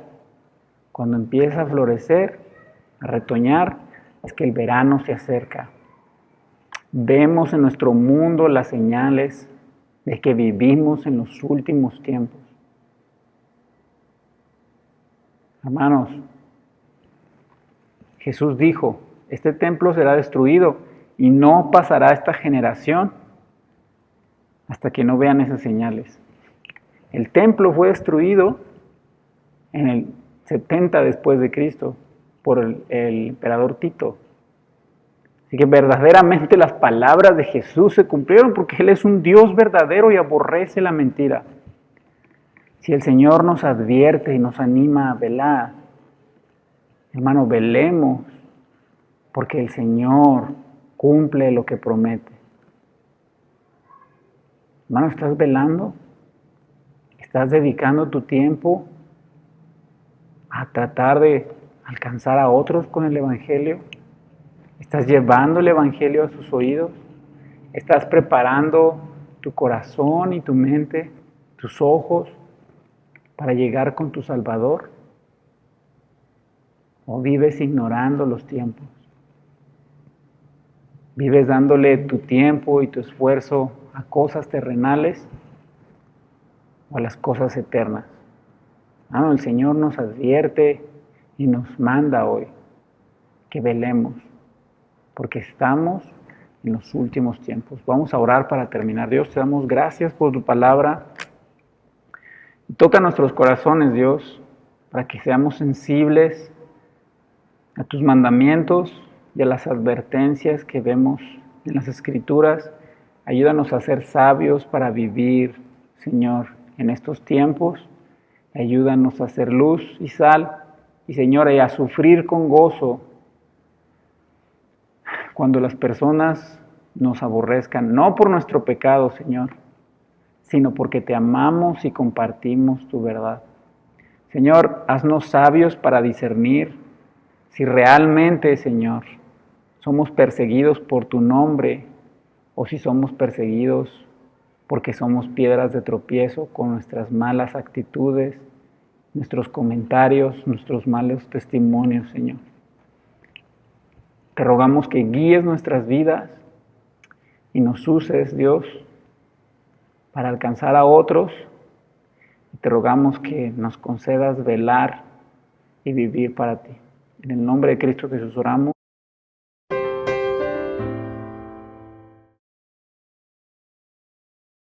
Cuando empieza a florecer, a retoñar, es que el verano se acerca. Vemos en nuestro mundo las señales de que vivimos en los últimos tiempos. Hermanos, Jesús dijo, este templo será destruido y no pasará esta generación hasta que no vean esas señales. El templo fue destruido en el 70 después de Cristo por el emperador Tito. Así que verdaderamente las palabras de Jesús se cumplieron porque Él es un Dios verdadero y aborrece la mentira. Si el Señor nos advierte y nos anima a velar, hermano, velemos, porque el Señor cumple lo que promete. Hermano, ¿estás velando? ¿Estás dedicando tu tiempo a tratar de alcanzar a otros con el Evangelio? ¿Estás llevando el Evangelio a sus oídos? ¿Estás preparando tu corazón y tu mente, tus ojos, para llegar con tu Salvador? ¿O vives ignorando los tiempos? ¿Vives dándole tu tiempo y tu esfuerzo a cosas terrenales o a las cosas eternas? El Señor nos advierte y nos manda hoy que velemos, porque estamos en los últimos tiempos. Vamos a orar para terminar. Dios, te damos gracias por tu palabra. Toca nuestros corazones, Dios, para que seamos sensibles a tus mandamientos y a las advertencias que vemos en las Escrituras. Ayúdanos a ser sabios para vivir, Señor, en estos tiempos. Ayúdanos a ser luz y sal, y Señor, y a sufrir con gozo cuando las personas nos aborrezcan, no por nuestro pecado, Señor, sino porque te amamos y compartimos tu verdad. Señor, haznos sabios para discernir si realmente, Señor, somos perseguidos por tu nombre o si somos perseguidos porque somos piedras de tropiezo con nuestras malas actitudes, nuestros comentarios, nuestros malos testimonios, Señor. Te rogamos que guíes nuestras vidas y nos uses, Dios, para alcanzar a otros. Y te rogamos que nos concedas velar y vivir para ti. En el nombre de Cristo Jesús oramos.